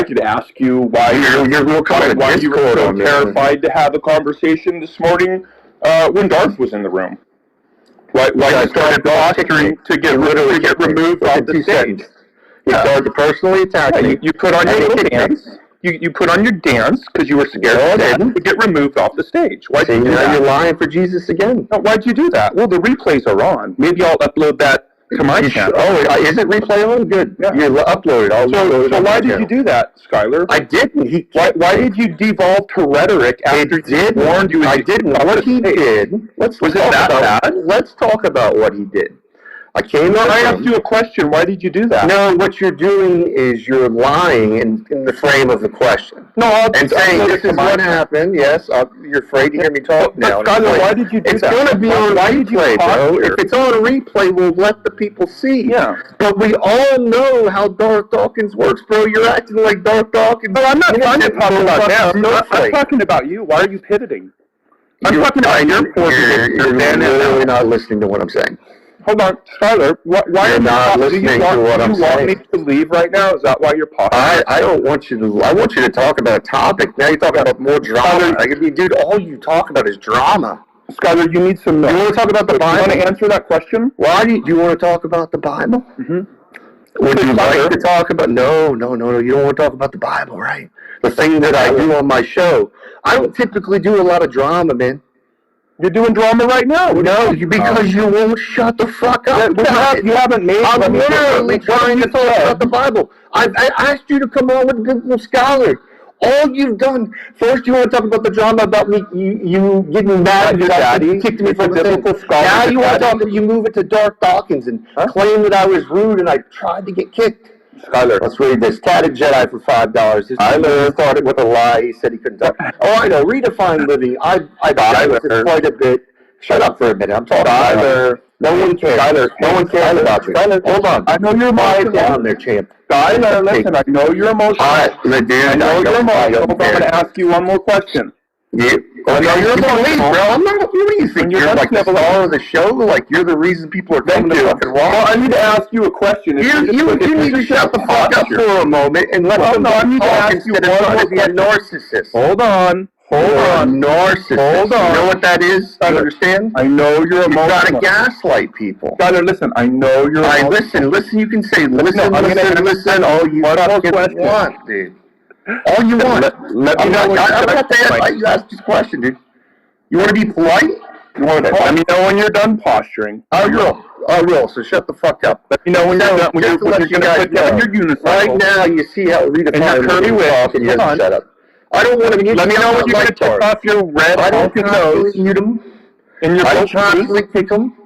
could ask you why You're real kind of why you were Discord so on this. terrified to have a conversation this morning when Darth was in the room. Why you started posturing to get removed off the stage? You started to personally attack me. You put on your little dance. You put on your dance because you were scared to get removed off the stage. Why'd you do that? You're lying for Jesus again. No, why'd you do that? Well, the replays are on. Maybe I'll upload that to my channel. Is it replay on? Good. Yeah. You upload it. So why did you do that, Skyler? I didn't. Why did you devolve to rhetoric after he warned you? I didn't. What he did. Was it that bad? Let's talk about what he did. I came on. I asked you a question. Why did you do that? No, what you're doing is you're lying in the frame of the question. No, And saying this is what happened. Yes, you're afraid to hear me talk now. But Skyler, why did you do it's that? It's going to be on Why did you replay, bro. posture? If it's on replay, we'll let the people see. Yeah. But we all know how Darth Dawkins works, bro. You're acting like Darth Dawkins. No, I'm not talking about them. I'm Snowflake. talking about you. Why are you pivoting? I'm You're- talking about your poor You're literally not listening to what I'm saying. Hold on, Skyler. Why You're are you not listening to what I'm Do you want saying. me to leave right now? Is that why you're pausing? I don't want you to. I want you to talk about a topic. Now you're talking about more drama. Dude, all you talk about is drama. Skyler, you need some. You want to talk about the You want Bible? to answer that question? Why do you want to talk about the Bible? Mm-hmm. Would you like to talk about? No. You don't want to talk about the Bible, right? The thing that I do on my show. I don't typically do a lot of drama, man. You're doing drama right now. No, because you won't shut the fuck up. You haven't made. I'm literally trying to talk about the Bible. I asked you to come on with Biblical Scholar. All you've done, first you want to talk about the drama about me, you getting mad Your because daddy you kicked me from the Biblical Scholar. Now Your you want to daddy. talk, you move it to Darth Dawkins and claim that I was rude and I tried to get kicked. Skyler. Let's read this. Tatted Jedi for $5. This started with a lie. He said he couldn't talk. Oh, I know. Redefine living. I dealt with this quite a bit. Shut up for a minute. I'm talking about it. No one cares. No one cares about you. Hold on. I know you're Quiet emotional. down there, champ. Skyler, listen. I know you're emotional. All right, dude. I know you're emotional. But I'm going to ask you one more question. I know you're emotional, bro. I'm not. What do you think? You're like the star of the show. Like you're the reason people are coming to fucking watch. Well, I need to ask you a question. You need to shut the fuck up for a moment and let them I need to talk ask you instead of one trying to be a narcissist. Hold on. Hold on. Narcissist. Hold on. You know what that is? Do you understand? I know you're You gotta emotional. gaslight people. Skyler, listen. I know you're All right, emotional. listen. You can say listen. I'm gonna Listen. All you one more fucking question. want, dude. All you want. Let me know when I'm you're not done. you ask this question, dude. You want to be polite? You want to Let talk? me know when you're done posturing. I will, so shut the fuck up. Let me know when you're done. When Just you're, to when let you're you going to guys put down know, your unicycle. right now, you see how Rita And your curly whip. talk and he doesn't Hold on. shut up. I don't want to Let me know when you're going to take off your red I don't honking constantly nose mute him. and your I don't bush shoes. constantly kick him.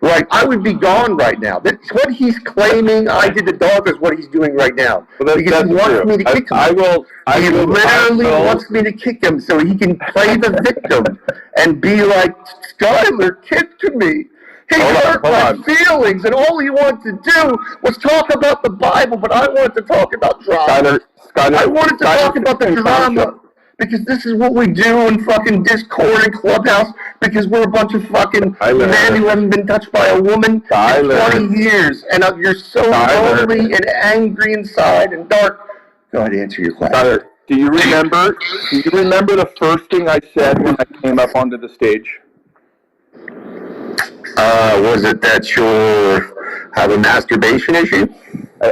Right, I would be gone right now. That's what he's claiming I did to dog is what he's doing right now. Well, Because he wants me to kick him. I will. He literally wants me to kick him so he can play the victim and be like, Skyler kicked me. He hurt my feelings, and all he wanted to do was talk about the Bible, but I wanted to talk about drama. I wanted to talk about the drama. Because this is what we do in fucking Discord and Clubhouse, because we're a bunch of fucking men who haven't been touched by a woman in 20 years, and you're so lonely and angry inside and dark. Go ahead, answer your question. Do you remember the first thing I said when I came up onto the stage? Was it that you have a masturbation issue?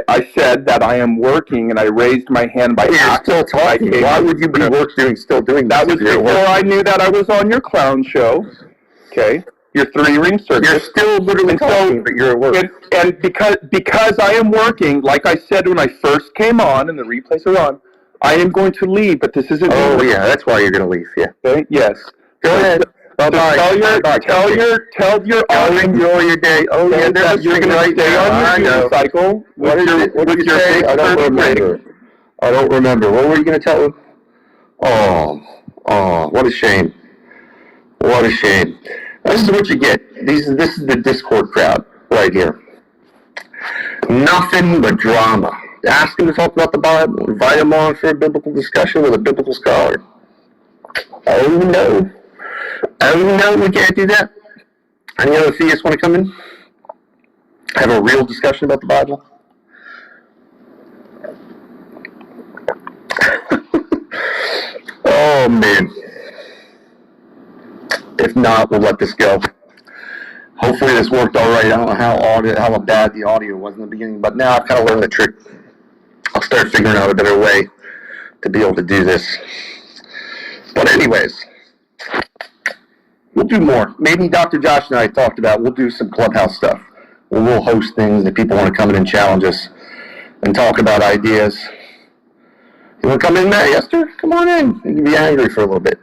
I said that I am working, and I raised my hand by You're still talking. Why would you be still doing that? That Was before I knew that I was on your clown show. Okay, your 3-ring circus. You're still literally talking, but you're at work. And because I am working, like I said when I first came on, and the replays are on, I am going to leave. But this isn't. Oh yeah, that's why you're going to leave. Yeah. Okay. Yes. Go ahead. Bye-bye. Tell your audience. Enjoy your day. Oh yeah, that you're going to stay on your unicycle with your big I don't remember. rig. I don't remember. What were you going to tell him? Oh, what a shame. What a shame. This is what you get. This is the Discord crowd right here. Nothing but drama. Ask him to talk about the Bible. Invite him on for a biblical discussion with a biblical scholar. Oh no. Oh no, we can't do that. Any other theists want to come in? Have a real discussion about the Bible? Oh man. If not, we'll let this go. Hopefully this worked all right. I don't know how bad the audio was in the beginning, but now I've kind of learned the trick. I'll start figuring out a better way to be able to do this. But anyways, we'll do more. Maybe Dr. Josh and I talked about, we'll do some Clubhouse stuff. We'll host things if people want to come in and challenge us and talk about ideas. You want to come in, Matt? Esther? Come on in. You can be angry for a little bit.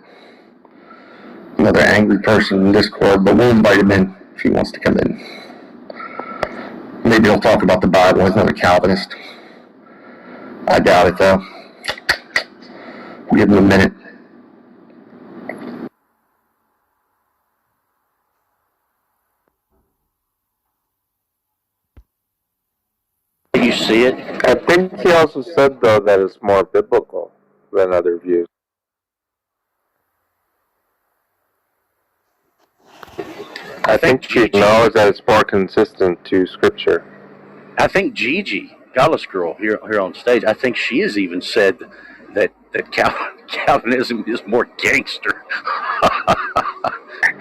Another angry person in Discord, but we'll invite him in if he wants to come in. Maybe he'll talk about the Bible. He's not a Calvinist. I doubt it, though. We'll give him a minute. You see it? I think he also said, though, that it's more biblical than other views. I think she acknowledged that it's more consistent to Scripture. I think Gigi, Godless Girl, here on stage, I think she has even said that Calvinism is more gangster.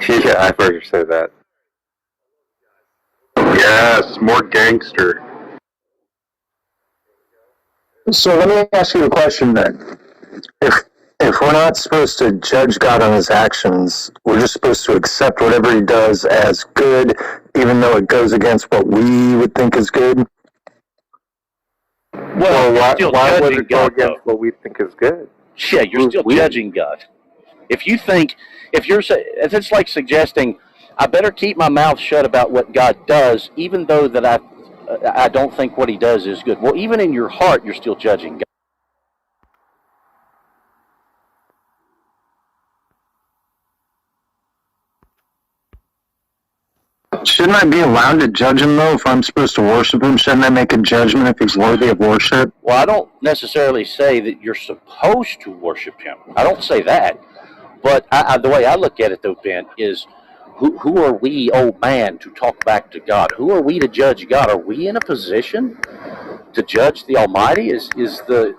Yeah, I've heard her say that. Yes, more gangster. So let me ask you a question then. If we're not supposed to judge God on his actions, we're just supposed to accept whatever he does as good, even though it goes against what we would think is good? Well, why would it go against what we think is good? Yeah, you're still judging God. If it's like suggesting, I better keep my mouth shut about what God does, even though that I don't think what he does is good. Well, even in your heart, you're still judging God. Shouldn't I be allowed to judge him, though, if I'm supposed to worship him? Shouldn't I make a judgment if he's worthy of worship? Well, I don't necessarily say that you're supposed to worship him. I don't say that. But the way I look at it, though, Ben, is who are we, old man, to talk back to God? Who are we to judge God? Are we in a position to judge the Almighty? Is the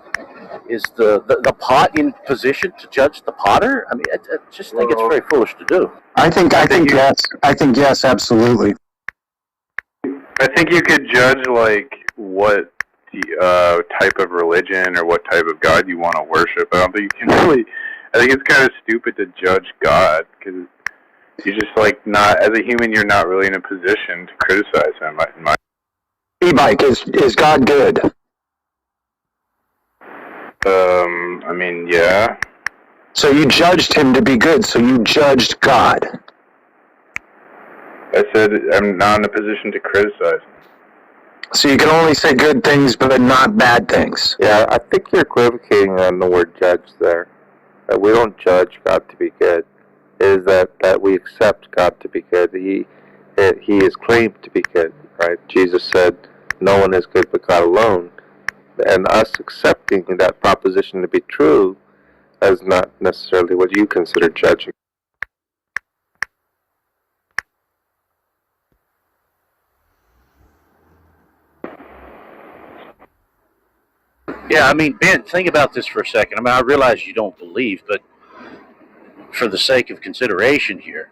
pot in position to judge the potter? I mean, I just think it's very foolish to do. I think yes. I think yes, absolutely. I think you could judge like what the type of religion or what type of God you want to worship. I don't think you can really. I think it's kind of stupid to judge God because You just like not as a human, you're not really in a position to criticize him. E-bike, is God good? I mean, yeah. So you judged him to be good, so you judged God. I said I'm not in a position to criticize him. So you can only say good things, but not bad things. Yeah, I think you're equivocating on the word judge there. That we don't judge God to be good. It is that we accept God to be good. He is claimed to be good, right? Jesus said, no one is good but God alone. And us accepting that proposition to be true is not necessarily what you consider judging. Yeah, I mean, Ben, think about this for a second. I mean, I realize you don't believe, but for the sake of consideration here,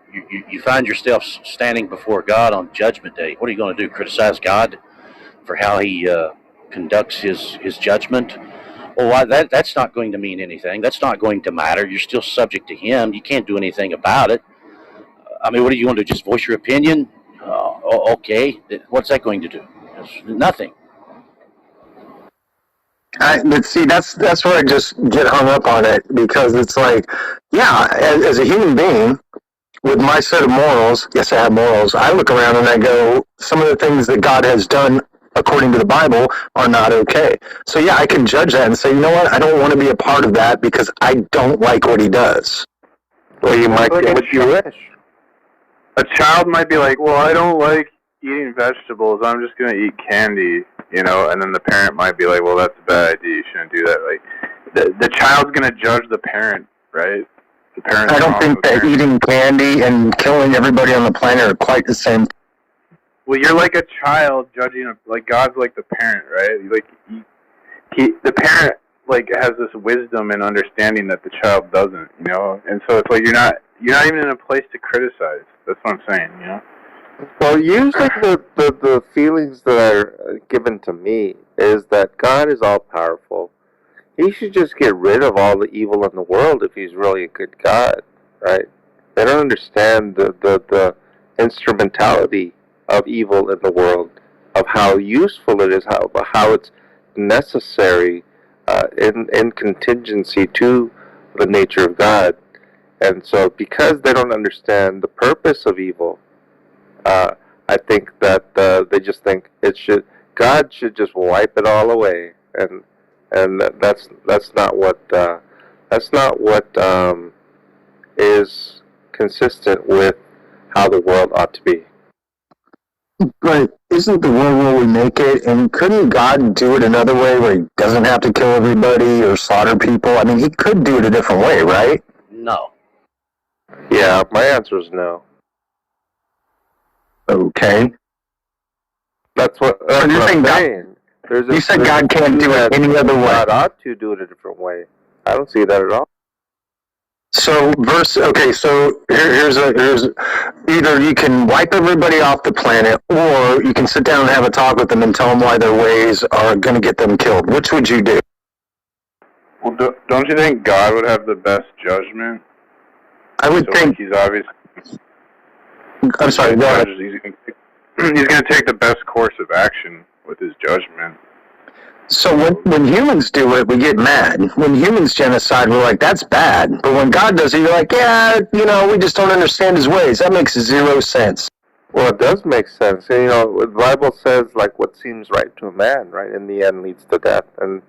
you find yourself standing before God on Judgment Day. What are you going to do? Criticize God for how He conducts His judgment? Well, that's not going to mean anything. That's not going to matter. You're still subject to Him. You can't do anything about it. I mean, what are you going to do? Just voice your opinion? Okay. What's that going to do? It's nothing. But see, that's where I just get hung up on it, because it's like, yeah, as a human being with my set of morals, yes, I have morals. I look around and I go, some of the things that God has done according to the Bible are not okay. So yeah, I can judge that and say, you know what, I don't want to be a part of that because I don't like what He does. Well, you might get what you wish. A child might be like, well, I don't like eating vegetables. I'm just going to eat candy, you know, and then the parent might be like, well, that's a bad idea. You shouldn't do that. Like, the child's going to judge the parent, right? The parent. I don't think that eating candy and killing everybody on the planet are quite the same. Well, you're like a child judging, like God's like the parent, right? Like the parent like has this wisdom and understanding that the child doesn't, you know. And so it's like you're not even in a place to criticize. That's what I'm saying, you know. Well, usually the feelings that are given to me is that God is all powerful. He should just get rid of all the evil in the world if He's really a good God, right? They don't understand the instrumentality of evil in the world, of how useful it is, how it's necessary in contingency to the nature of God. And so because they don't understand the purpose of evil, I think that they just think God should just wipe it all away, and that's not what is consistent with how the world ought to be. But isn't the world where we make it, and couldn't God do it another way where He doesn't have to kill everybody or slaughter people? I mean, He could do it a different way, right? No. Yeah, my answer is no. Okay. That's what I'm saying. You said God can't do it any other way. God ought to do it a different way. I don't see that at all. So here's either you can wipe everybody off the planet, or you can sit down and have a talk with them and tell them why their ways are going to get them killed. Which would you do? Well, don't you think God would have the best judgment? I would think He's obviously. I'm sorry. Go ahead. He's going to take the best course of action with His judgment. So when humans do it, we get mad. When humans genocide, we're like, that's bad. But when God does it, you're like, yeah, we just don't understand His ways. That makes zero sense. Well, it does make sense. And, the Bible says, like, what seems right to a man, right, in the end leads to death. And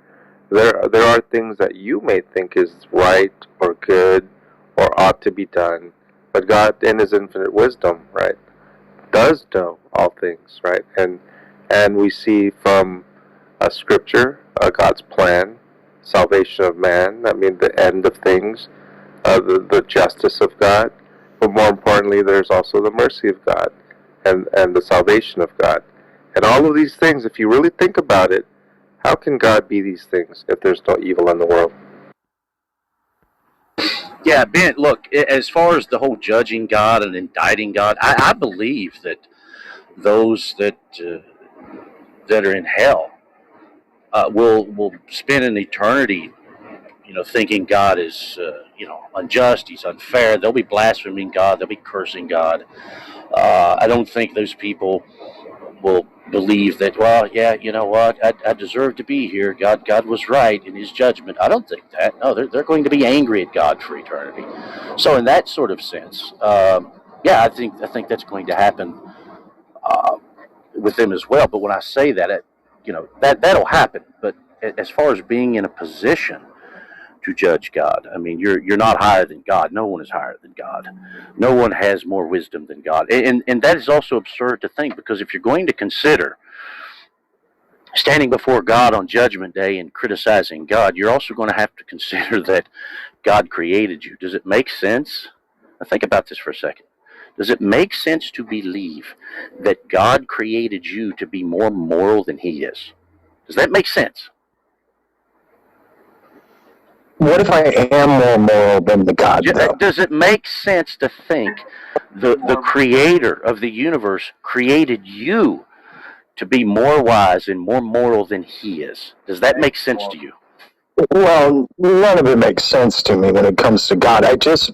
there are things that you may think is right or good or ought to be done. But God, in His infinite wisdom, right, does know all things, right? And we see from Scripture, God's plan, salvation of man, I mean the end of things, the justice of God, but more importantly, there's also the mercy of God and the salvation of God. And all of these things, if you really think about it, how can God be these things if there's no evil in the world? Yeah, Ben, look, as far as the whole judging God and indicting God, I believe that those that are in hell will spend an eternity, thinking God is unjust. He's unfair. They'll be blaspheming God. They'll be cursing God. I don't think those people will believe that, well, yeah, you know what, I deserve to be here. God was right in his judgment. I don't think that. No, they're going to be angry at God for eternity. So in that sort of sense, yeah, I think that's going to happen with them as well. But when I say that, that'll happen. But as far as being in a position to judge God, I mean, you're not higher than God. No one is higher than God. No one has more wisdom than God. And that is also absurd to think, because if you're going to consider standing before God on Judgment Day and criticizing God, you're also going to have to consider that God created you. Does it make sense? Now think about this for a second. Does it make sense to believe that God created you to be more moral than he is? Does that make sense? What if I am more moral than the God, though? Does it make sense to think the creator of the universe created you to be more wise and more moral than he is? Does that make sense to you? Well, none of it makes sense to me when it comes to God. I just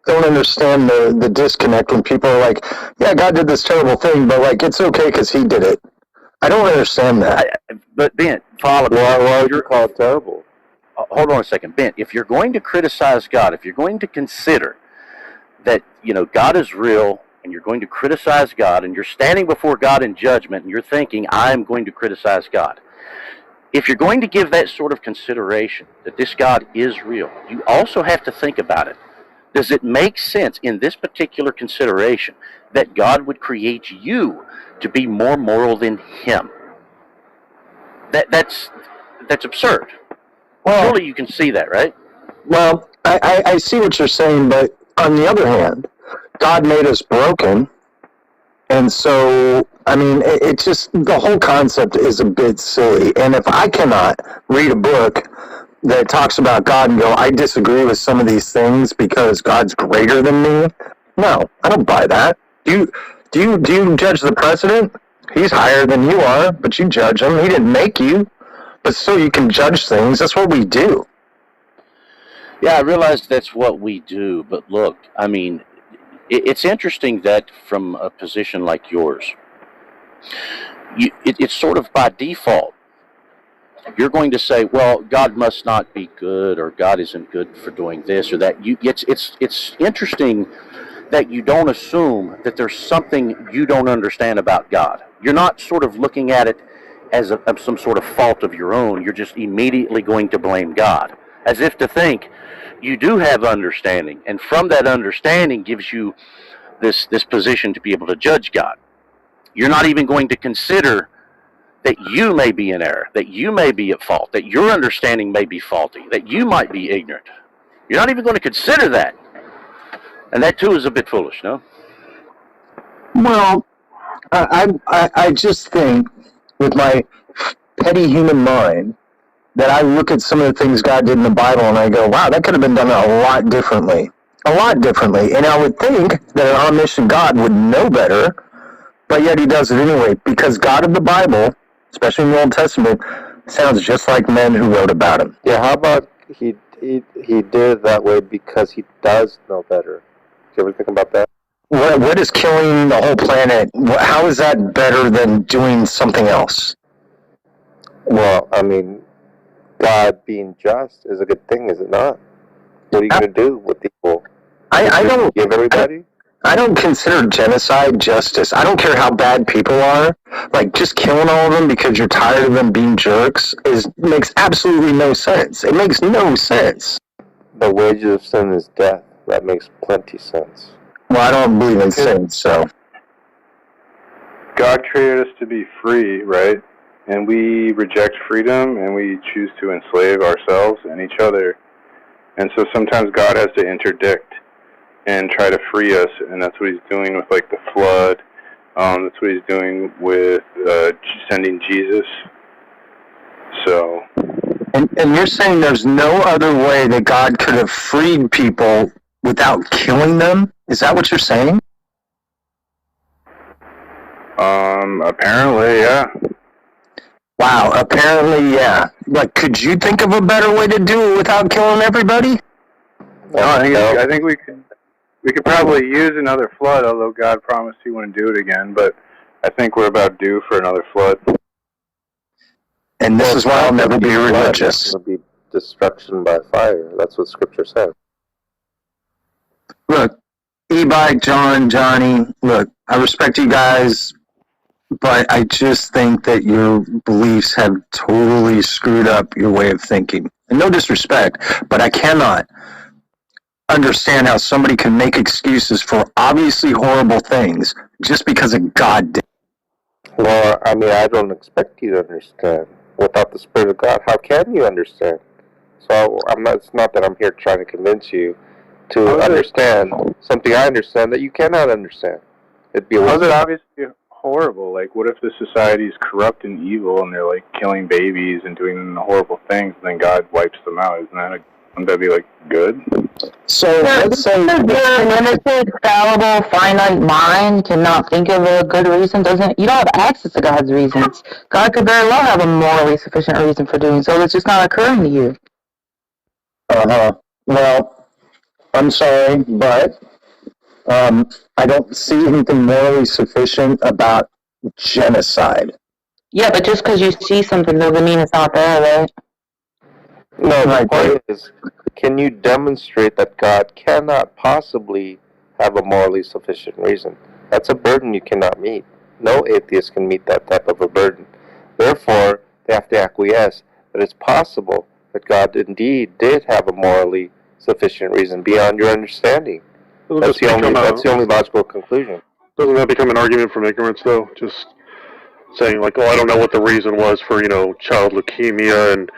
don't understand the disconnect when people are like, yeah, God did this terrible thing, but like, it's okay because he did it. I don't understand that. But Ben, follow me. Why would you call it terrible? Hold on a second, Ben. If you're going to criticize God, if you're going to consider that, God is real, and you're going to criticize God, and you're standing before God in judgment, and you're thinking, I'm going to criticize God. If you're going to give that sort of consideration, that this God is real, you also have to think about it. Does it make sense in this particular consideration that God would create you to be more moral than him? That's absurd. Well, surely you can see that, right? Well, I see what you're saying, but on the other hand, God made us broken. And so, I mean, it's just, the whole concept is a bit silly. And if I cannot read a book that talks about God and go, I disagree with some of these things because God's greater than me, no, I don't buy that. Do you judge the president? He's higher than you are, but you judge him. He didn't make you. But still, you can judge things. That's what we do. Yeah, I realize that's what we do. But look, I mean, it's interesting that from a position like yours, it's sort of by default. You're going to say, well, God must not be good, or God isn't good for doing this or that. It's interesting that you don't assume that there's something you don't understand about God. You're not sort of looking at it as some sort of fault of your own. You're just immediately going to blame God, as if to think you do have understanding, and from that understanding gives you this position to be able to judge God. You're not even going to consider that you may be in error, that you may be at fault, that your understanding may be faulty, that you might be ignorant. You're not even going to consider that. And that too is a bit foolish, no? Well, I just think, with my petty human mind, that I look at some of the things God did in the Bible and I go, wow, that could have been done a lot differently. A lot differently. And I would think that an omniscient God would know better, but yet he does it anyway, because God of the Bible, especially in the Old Testament, sounds just like men who wrote about him. Yeah, how about he did it that way because he does know better? Do you ever think about that? What is killing the whole planet? How is that better than doing something else? Well, I mean, God being just is a good thing, is it not? What are you going to do with people? I don't give everybody. I don't consider genocide justice. I don't care how bad people are. Like, just killing all of them because you're tired of them being jerks makes absolutely no sense. It makes no sense. The wages of sin is death. That makes plenty sense. Well, I don't believe in sin, so. God created us to be free, right? And we reject freedom, and we choose to enslave ourselves and each other. And so sometimes God has to interdict and try to free us, and that's what he's doing with, like, the flood. That's what he's doing with sending Jesus. So. And you're saying there's no other way that God could have freed people without killing them? Is that what you're saying? Apparently, yeah. Wow, apparently, yeah. Like, could you think of a better way to do it without killing everybody? No, I think we could probably use another flood, although God promised He wouldn't do it again. But I think we're about due for another flood. And this is why I'll never be religious. It's going to be destruction by fire. That's what Scripture says. Look, E-Bike, John, Johnny, look, I respect you guys, but I just think that your beliefs have totally screwed up your way of thinking. And no disrespect, but I cannot understand how somebody can make excuses for obviously horrible things just because a God did. Well, I mean, I don't expect you to understand. Without the Spirit of God, how can you understand? So it's not that I'm here trying to convince you to understand something I understand that you cannot understand. It'd be a How's it obviously horrible? Like, what if the society is corrupt and evil, and they're like killing babies and doing horrible things, and then God wipes them out? Wouldn't that be like good? So let's say your limited, fallible, finite mind cannot think of a good reason. You don't have access to God's reasons. God could very well have a morally sufficient reason for doing so. It's just not occurring to you. Well, I'm sorry, but I don't see anything morally sufficient about genocide. Yeah, but just because you see something doesn't mean it's not there, right? No, the point is, can you demonstrate that God cannot possibly have a morally sufficient reason? That's a burden you cannot meet. No atheist can meet that type of a burden. Therefore, they have to acquiesce that it's possible that God indeed did have a morally sufficient reason beyond your understanding. That's the only logical conclusion. Doesn't that become an argument from ignorance, though? Just saying, like, oh, I don't know what the reason was for, child leukemia and,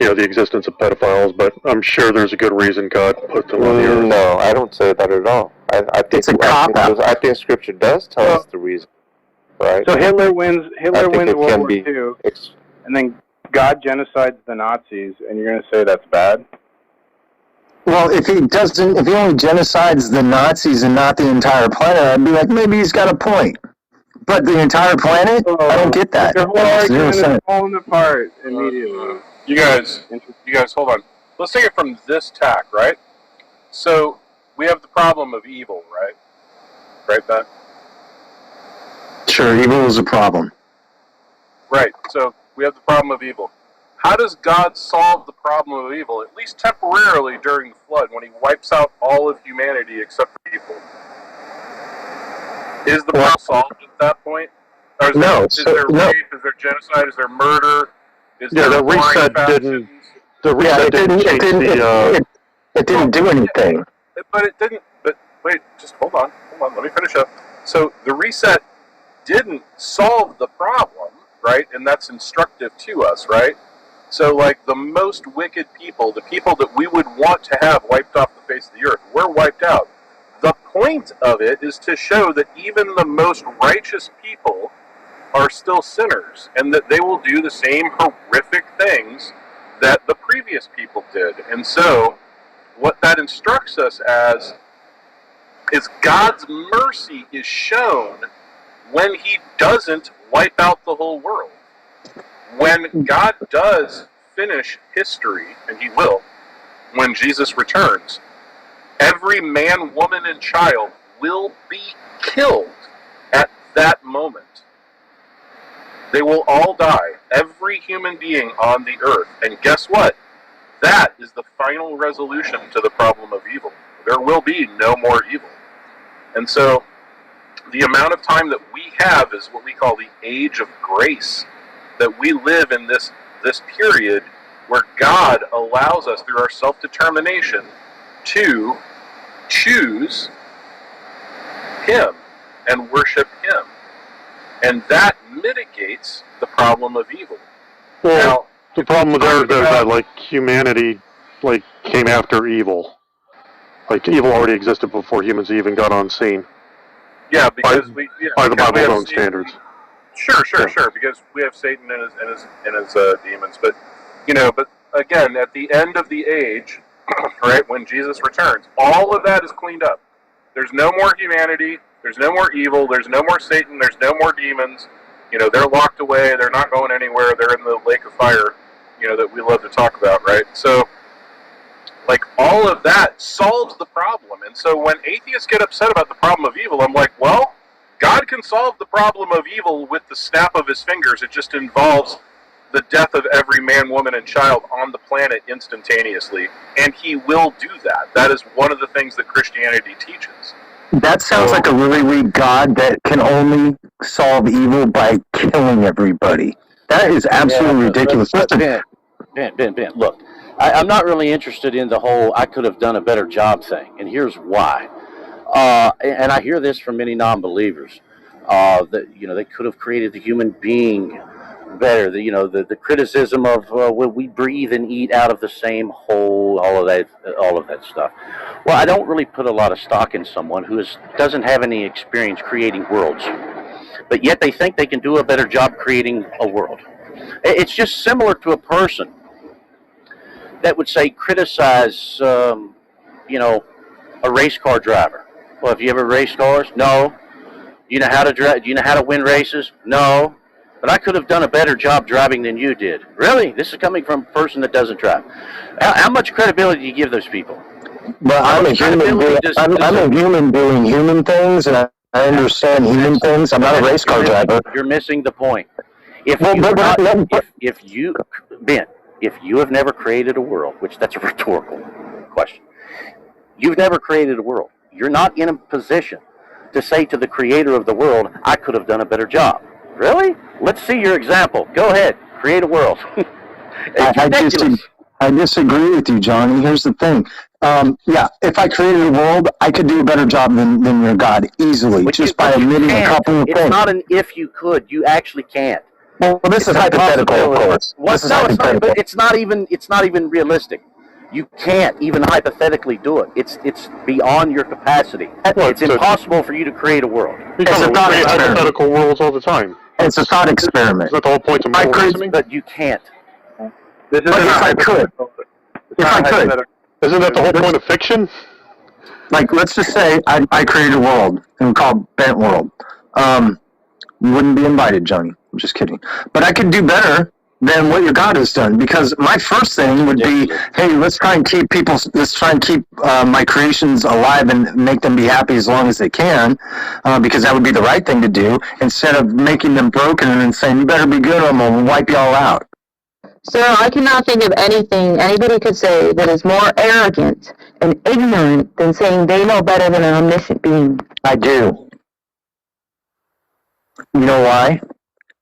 the existence of pedophiles, but I'm sure there's a good reason God put them on the earth. No, I don't say that at all. I think Scripture does tell us the reason, right? So Hitler wins World War II, and then God genocides the Nazis, and you're going to say that's bad? Well, if he only genocides the Nazis and not the entire planet, I'd be like, maybe he's got a point. But the entire planet? I don't get that. Your whole argument is falling apart immediately. You guys, hold on. Let's take it from this tack, right? So, we have the problem of evil, right? Right, Ben? Sure, evil is a problem. Right, so we have the problem of evil. How does God solve the problem of evil, at least temporarily during the flood, when he wipes out all of humanity except for people? Is the problem solved at that point? Or is there rape? Is there genocide? Is there murder? Is there the reset didn't. The reset didn't change it didn't do anything. But it didn't. But wait, just hold on. Let me finish up. So the reset didn't solve the problem, right? And that's instructive to us, right? So, like, the most wicked people, the people that we would want to have wiped off the face of the earth, were wiped out. The point of it is to show that even the most righteous people are still sinners, and that they will do the same horrific things that the previous people did. And so, what that instructs us as is God's mercy is shown when he doesn't wipe out the whole world. When God does finish history, and he will, when Jesus returns, every man, woman, and child will be killed at that moment. They will all die, every human being on the earth. And guess what? That is the final resolution to the problem of evil. There will be no more evil. And so, the amount of time that we have is what we call the age of grace. That we live in this period where God allows us, through our self-determination, to choose him and worship him. And that mitigates the problem of evil. Well, now, the problem with that is that, humanity, came after evil. Evil already existed before humans even got on scene. Yeah, because by the Bible's own standards. Sure, because we have Satan and his demons. But, but again, at the end of the age, right, when Jesus returns, all of that is cleaned up. There's no more humanity, there's no more evil, there's no more Satan, there's no more demons. They're locked away, they're not going anywhere, they're in the lake of fire, that we love to talk about, right? So, Like, all of that solves the problem. And so when atheists get upset about the problem of evil, I'm like, well, God can solve the problem of evil with the snap of his fingers. It just involves the death of every man, woman, and child on the planet instantaneously. And he will do that. That is one of the things that Christianity teaches. That sounds like a really weak God that can only solve evil by killing everybody. That is absolutely ridiculous. Ben, look, I'm not really interested in the whole I could have done a better job thing, and here's why. And I hear this from many non-believers, that, they could have created the human being better. The criticism of when we breathe and eat out of the same hole, all of that stuff. Well, I don't really put a lot of stock in someone who doesn't have any experience creating worlds, but yet they think they can do a better job creating a world. It's just similar to a person that would say criticize, a race car driver. Well, have you ever raced cars? No. You know how to drive? Do you know how to win races? No. But I could have done a better job driving than you did. Really? This is coming from a person that doesn't drive. How much credibility do you give those people? But I'm a human doing human things, and I understand human things. I'm not a race car driver. You're missing the point. If you have never created a world, which that's a rhetorical question, you've never created a world. You're not in a position to say to the creator of the world, I could have done a better job. Really? Let's see your example. Go ahead. Create a world. I disagree with you, Johnny. Here's the thing. If I created a world, I could do a better job than your God easily, by omitting a couple of things. It's not an if you could. You actually can't. Well, this is hypothetical, of course. It's not even realistic. You can't even hypothetically do it. It's beyond your capacity. It's impossible for you to create a world. It's a thought experiment. Hypothetical worlds all the time. It's a thought experiment. Is that the whole point of moral? But you can't. If I could. Isn't that the whole point of fiction? Like, let's just say I created a world and called Bent World. You wouldn't be invited, Johnny. I'm just kidding. But I could do better than what your God has done, because my first thing would be, hey, let's try and keep my creations alive and make them be happy as long as they can, because that would be the right thing to do, instead of making them broken and then saying, you better be good or I'm going to wipe you all out. So I cannot think of anything anybody could say that is more arrogant and ignorant than saying they know better than an omniscient being. I do. You know why?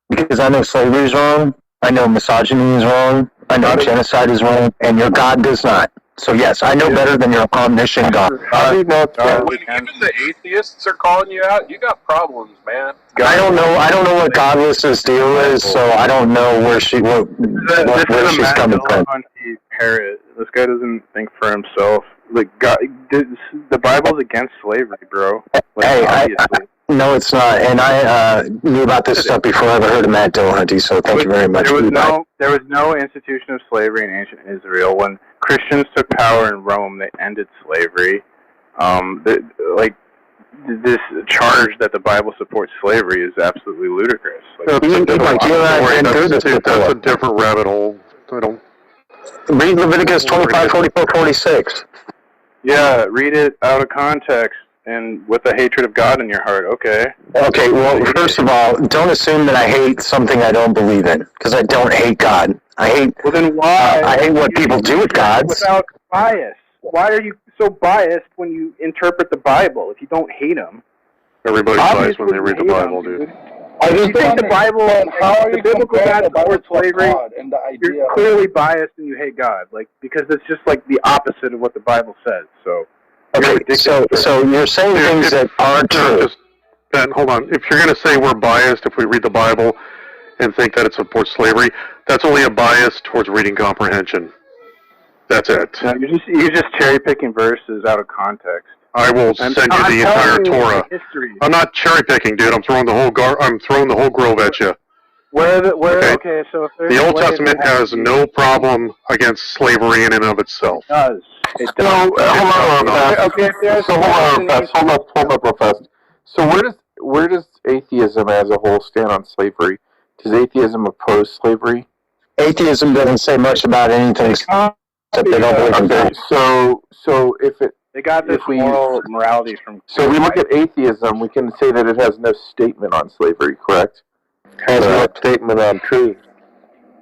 Because I know slavery is wrong, I know misogyny is wrong, I know genocide is wrong, and your God does not. So yes, I know better than your omniscient God. When even the atheists are calling you out, you got problems, man. I don't know what Godless's deal is, so I don't know where she's coming from. Parrot. This guy doesn't think for himself. Like, God, the Bible's against slavery, bro. Obviously. No, it's not. And I knew about this stuff before I ever heard of Matt Dillahunty, so thank you very much. There was no institution of slavery in ancient Israel. When Christians took power in Rome, they ended slavery. This charge that the Bible supports slavery is absolutely ludicrous. That's a different rabbit hole. I don't... Read Leviticus 25, 44, 46. Yeah, read it out of context. And with the hatred of God in your heart, okay. Okay, well, first of all, don't assume that I hate something I don't believe in, because I don't hate God. I hate what people do with God. Without bias. Why are you so biased when you interpret the Bible if you don't hate him? Everybody's biased when they read the Bible, dude. If you think the Bible, the biblical God supports slavery, you're clearly biased and you hate God, because it's just the opposite of what the Bible says. So. Okay, so you're saying things that aren't true. Ben, hold on. If you're going to say we're biased if we read the Bible and think that it supports slavery, that's only a bias towards reading comprehension. That's it. No, you're just cherry picking verses out of context. I will send you the entire Torah. I'm not cherry picking, dude. I'm throwing the whole grove at you. Okay, so if the Old Testament has no problem against slavery in and of itself. It does. Hold up real fast. So where does atheism as a whole stand on slavery? Does atheism oppose slavery? Atheism doesn't say much about anything. except they don't believe in Okay, God. so if it They got this if we moral morality from. so we look at atheism, we can say that it has no statement on slavery, correct? Has no statement on truth.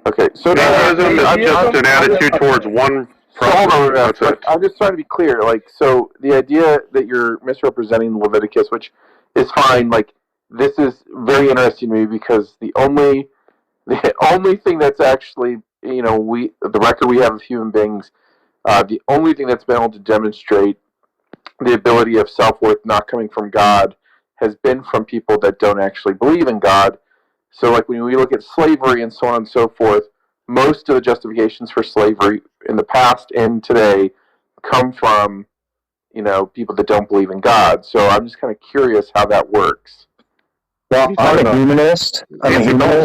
Okay, so Atheism is just an attitude towards one So hold on, That's it. I'm just trying to be clear. Like, so the idea that you're misrepresenting Leviticus, which is fine. Like, this is very interesting to me because the only thing that's actually, the record we have of human beings, the only thing that's been able to demonstrate the ability of self-worth not coming from God has been from people that don't actually believe in God. So, like, when we look at slavery and so on and so forth, most of the justifications for slavery in the past and today come from, people that don't believe in God. So I'm just kind of curious how that works. Well, I'm a humanist.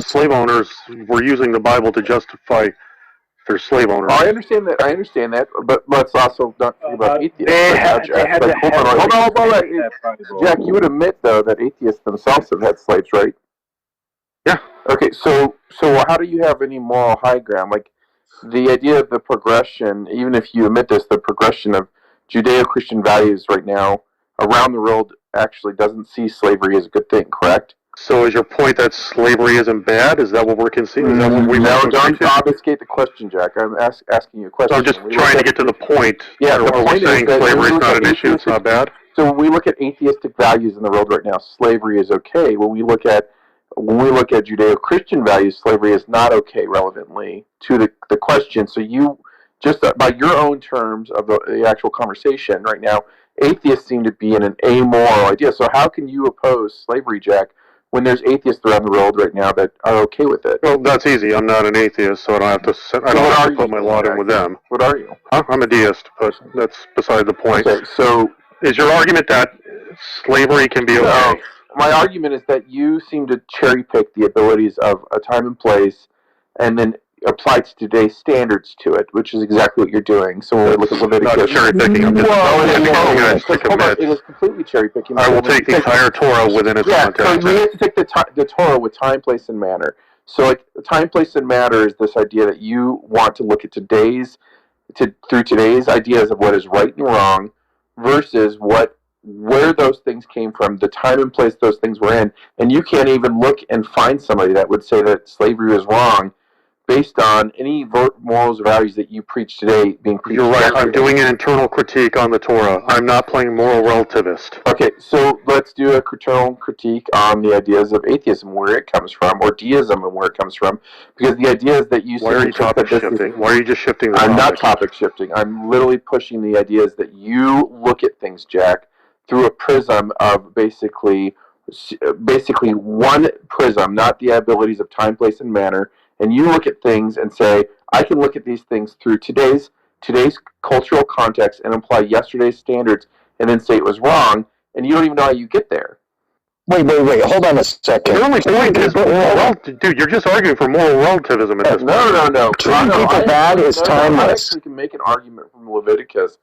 Slave owners were using the Bible to justify their slave owners. Well, I understand that, but let's also not forget about atheists. Jack, you would admit, though, that atheists themselves have had slaves, right? Yeah. Okay, so how do you have any moral high ground? Like, the idea of the progression, even if you admit this, the progression of Judeo-Christian values right now around the world actually doesn't see slavery as a good thing, correct? So is your point that slavery isn't bad? Is that what we're conceding? No, don't obfuscate the question, Jack. I'm asking you a question. So I'm just trying to get to the point. Yeah, the are we point saying is that slavery is not an issue, it's not bad? So when we look at atheistic values in the world right now, slavery is okay. When we look at Judeo-Christian values, slavery is not okay relevantly to the question. So you, just by your own terms of the actual conversation right now, atheists seem to be in an amoral idea. So how can you oppose slavery, Jack, when there's atheists around the world right now that are okay with it? Well, that's easy. I'm not an atheist, so I don't have to put my lot in with them. What are you? I'm a deist, but that's beside the point. Okay, so is your argument that slavery can be okay? No, my argument is that you seem to cherry pick the abilities of a time and place and then apply to today's standards to it, which is exactly what you're doing. So when we look at Leviticus, not cherry picking. I'm just it is completely cherry picking. I will take the entire Torah within its context. So we have to take the Torah with time, place, and manner. So, like, time, place, and matter is this idea that you want to look at through today's ideas of what is right and wrong versus where those things came from, the time and place those things were in, and you can't even look and find somebody that would say that slavery was wrong based on any morals or values that you preach today being preached. You're right. I'm doing an internal critique on the Torah. I'm not playing moral relativist. Okay, so let's do a internal critique on the ideas of atheism, where it comes from, or deism and where it comes from, because the idea is that you... Why are you topic shifting? Why are you just shifting the topic? I'm not topic shifting. I'm literally pushing the ideas that you look at things, Jack, through a prism of basically one prism, not the abilities of time, place, and manner. And you look at things and say, I can look at these things through today's cultural context and apply yesterday's standards and then say it was wrong, and you don't even know how you get there. Wait, hold on a second. Your only point is, dude, you're just arguing for moral relativism at this point. No. Treating people bad is timeless. I actually can make an argument from Leviticus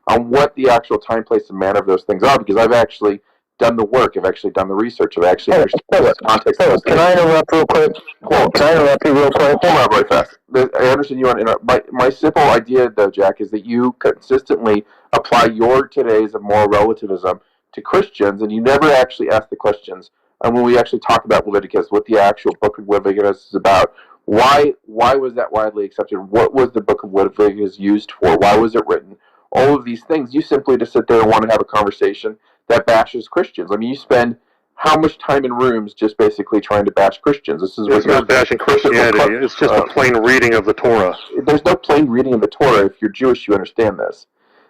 on what the actual time, place, and manner of those things are, because I've actually done the work, I've actually done the research, I've actually understood the context. Can I interrupt real quick? Can I interrupt you real quick? Hold on really fast. I understand you want to interrupt. My simple idea, though, Jack, is that you consistently apply your today's of moral relativism to Christians, and you never actually ask the questions. And when we actually talk about Leviticus, what the actual book of Leviticus is about, why was that widely accepted? What was the book of Leviticus used for? Why was it written? All of these things, you simply just sit there and want to have a conversation that bashes Christians. I mean, you spend how much time in rooms just basically trying to bash Christians? It's not bashing Christianity. It's just a plain reading of the Torah. There's no plain reading of the Torah. If you're Jewish, you understand this.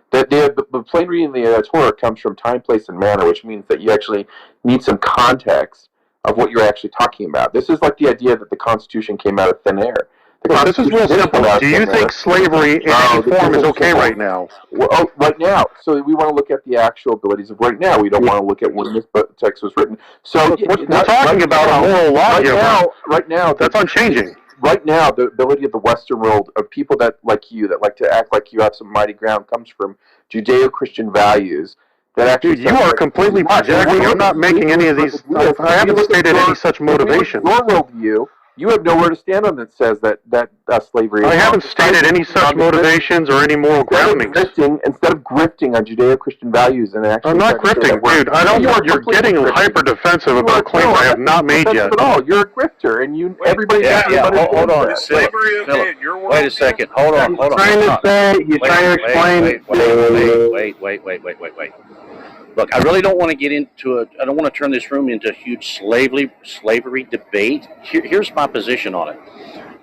The plain reading of the Torah comes from time, place, and manner, which means that you actually need some context of what you're actually talking about. This is like the idea that the Constitution came out of thin air. This is real simple. Do you think slavery in any form is okay right now? Well, right now. So we want to look at the actual abilities of right now. We don't want to look at when this text was written. So we're talking about a moral law here. Right now, that's unchanging. Right now, the ability of the Western world, of people that like you, that like to act like you have some mighty ground, comes from Judeo-Christian values. That actually, dude, you are completely projecting. I'm not making any of these. I haven't stated any such motivation. Your worldview. You have nowhere to stand on that says that slavery. I haven't stated any such motivations or any moral groundings. Instead of grifting on Judeo-Christian values and actually. I'm not grifting, dude. I don't. You're getting hyper defensive about claims I have not made yet. At all. You're a grifter, and everybody. Hold on. Slavery, okay, Philip, in your world. wait a second. Hold on. He's trying to explain. Wait. Look, I really don't want to get into I don't want to turn this room into a huge slavery debate. Here's my position on it.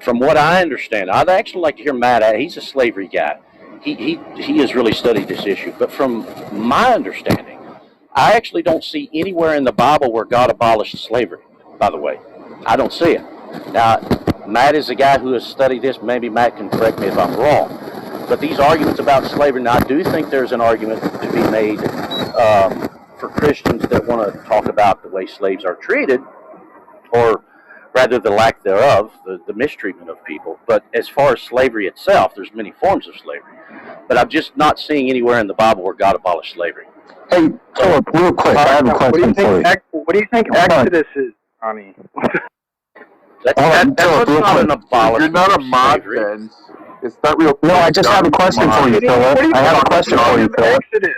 From what I understand, I'd actually like to hear Matt. He's a slavery guy. He has really studied this issue. But from my understanding, I actually don't see anywhere in the Bible where God abolished slavery, by the way. I don't see it. Now, Matt is a guy who has studied this. Maybe Matt can correct me if I'm wrong. But these arguments about slavery, now I do think there's an argument to be made for Christians that want to talk about the way slaves are treated, or rather the lack thereof, the mistreatment of people. But as far as slavery itself, there's many forms of slavery. But I'm just not seeing anywhere in the Bible where God abolished slavery. Hey, Philip, real quick, I have a question for you. What do you think Exodus is, Johnny? That's not an abolishment. You're not a of mod, slavery. then. It's not real. No, I just have a question for you, Philip. I have a question for you, Philip. Exodus.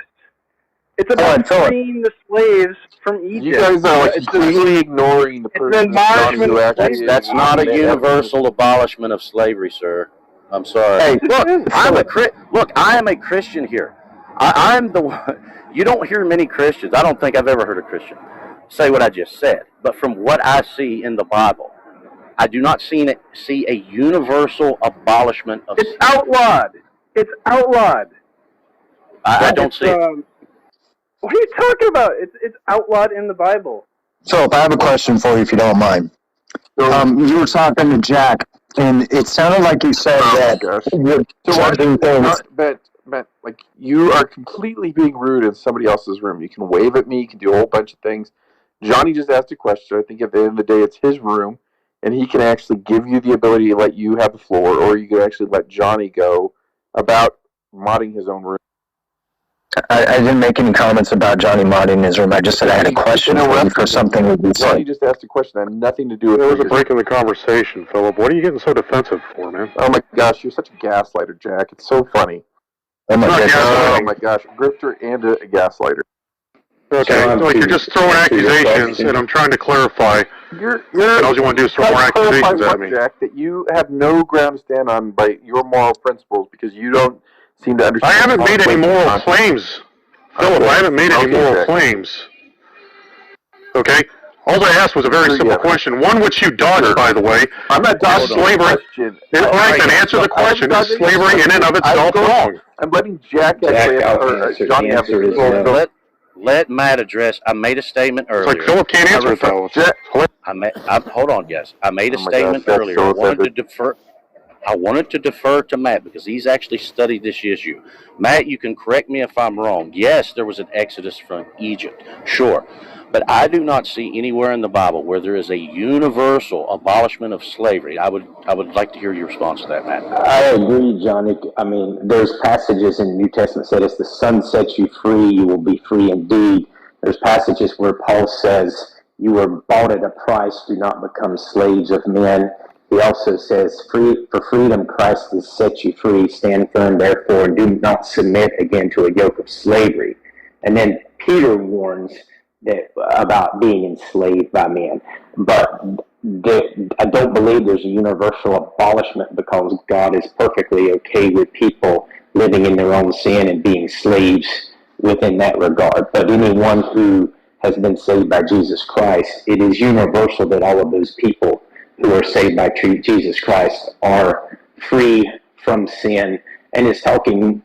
It's about freeing the slaves from Egypt. You guys are like completely ignoring the person who actually. That's not a universal abolishment of slavery, sir. I'm sorry. Hey, look, I am a Christian here. I'm the one. You don't hear many Christians. I don't think I've ever heard a Christian say what I just said. But from what I see in the Bible, I do not see a universal abolishment of. It's outlawed. It's outlawed. I don't see it. What are you talking about? It's outlawed in the Bible. Philip, I have a question for you, if you don't mind. You were talking to Jack, and it sounded like you said that you're judging things. But like, you are completely being rude in somebody else's room. You can wave at me. You can do a whole bunch of things. Johnny just asked a question. I think at the end of the day, it's his room, and he can actually give you the ability to let you have the floor, or you could actually let Johnny go about modding his own room. I didn't make any comments about Johnny modding his room. I just said I had a question for you for something that you Johnny said. just asked a question that had nothing to do with. There was a break in the conversation, Philip. What are you getting so defensive for, man? Oh my gosh, you're such a gaslighter, Jack. It's so funny. Oh my Oh my gosh, a grifter and a gaslighter. Okay, so you're just throwing accusations, and I'm trying to clarify. And all you want to do is throw more accusations at me. Jack, that you have no ground to stand on by your moral principles because you don't seem to understand. I haven't made any moral claims, Philip. I haven't made any moral claims. Okay? All I asked was a very simple question, one which you dodged, by the way. I'm not dodging slavery. the question. All right, then answer the question. Is slavery in and of itself wrong? I'm letting Jack actually Johnny have the Let Matt address. I made a statement earlier. It's like Philip can't answer it, though. Hold on, guys. I made a Oh my statement gosh, earlier. that's so I wanted to defer to Matt because he's actually studied this issue. Matt, you can correct me if I'm wrong. Yes, there was an exodus from Egypt. Sure. But I do not see anywhere in the Bible where there is a universal abolishment of slavery. I would like to hear your response to that, Matt. I agree, Johnny. I mean, there's passages in the New Testament that said, as the Son sets you free, you will be free indeed. There's passages where Paul says, you were bought at a price, do not become slaves of men. He also says, for freedom Christ has set you free. Stand firm, therefore, and do not submit again to a yoke of slavery. And then Peter warns about being enslaved by men. But I don't believe there's a universal abolishment because God is perfectly okay with people living in their own sin and being slaves within that regard. But anyone who has been saved by Jesus Christ, it is universal that all of those people who are saved by Jesus Christ are free from sin. And it's talking,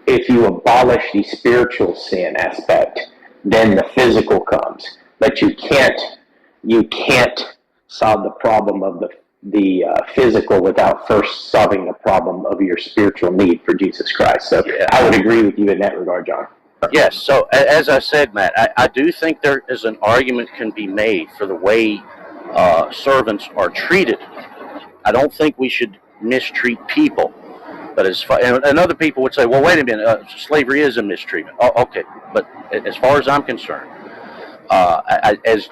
if you abolish the spiritual sin aspect, then the physical comes. But you can't solve the problem of the physical without first solving the problem of your spiritual need for Jesus Christ. So yeah. I would agree with you in that regard, John. Yes. So as I said, Matt, I do think there is an argument can be made for the way servants are treated. I don't think we should mistreat people. But and other people would say, well, wait a minute, slavery is a mistreatment. Oh, okay, but as far as I'm concerned, as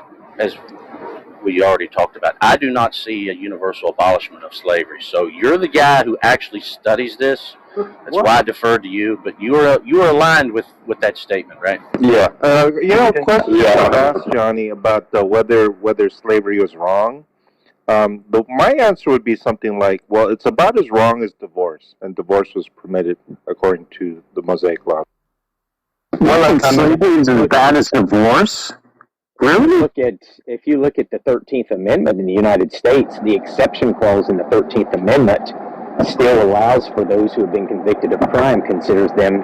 we already talked about. I do not see a universal abolishment of slavery. So you're the guy who actually studies this. That's why I deferred to you. But you are aligned with that statement, right? Yeah. Question to ask Johnny about whether slavery was wrong. My answer would be something like, well, it's about as wrong as divorce, and divorce was permitted according to the Mosaic Law. Well, slavery is as bad as divorce? Really? If you look at the 13th Amendment in the United States, the exception clause in the 13th Amendment still allows for those who have been convicted of crime, considers them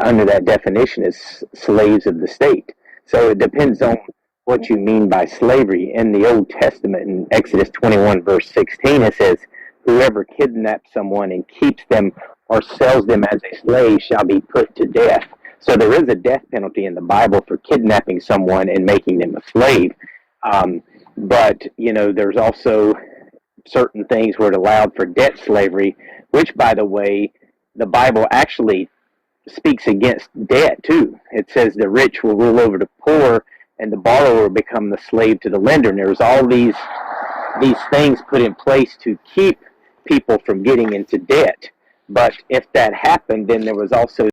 under that definition as slaves of the state. So it depends on what you mean by slavery. In the Old Testament, in Exodus 21, verse 16, it says, "Whoever kidnaps someone and keeps them or sells them as a slave shall be put to death." So there is a death penalty in the Bible for kidnapping someone and making them a slave. But, there's also certain things where it allowed for debt slavery, which, by the way, the Bible actually speaks against debt, too. It says the rich will rule over the poor and the borrower will become the slave to the lender. And there's all these things put in place to keep people from getting into debt. But if that happened, then there was also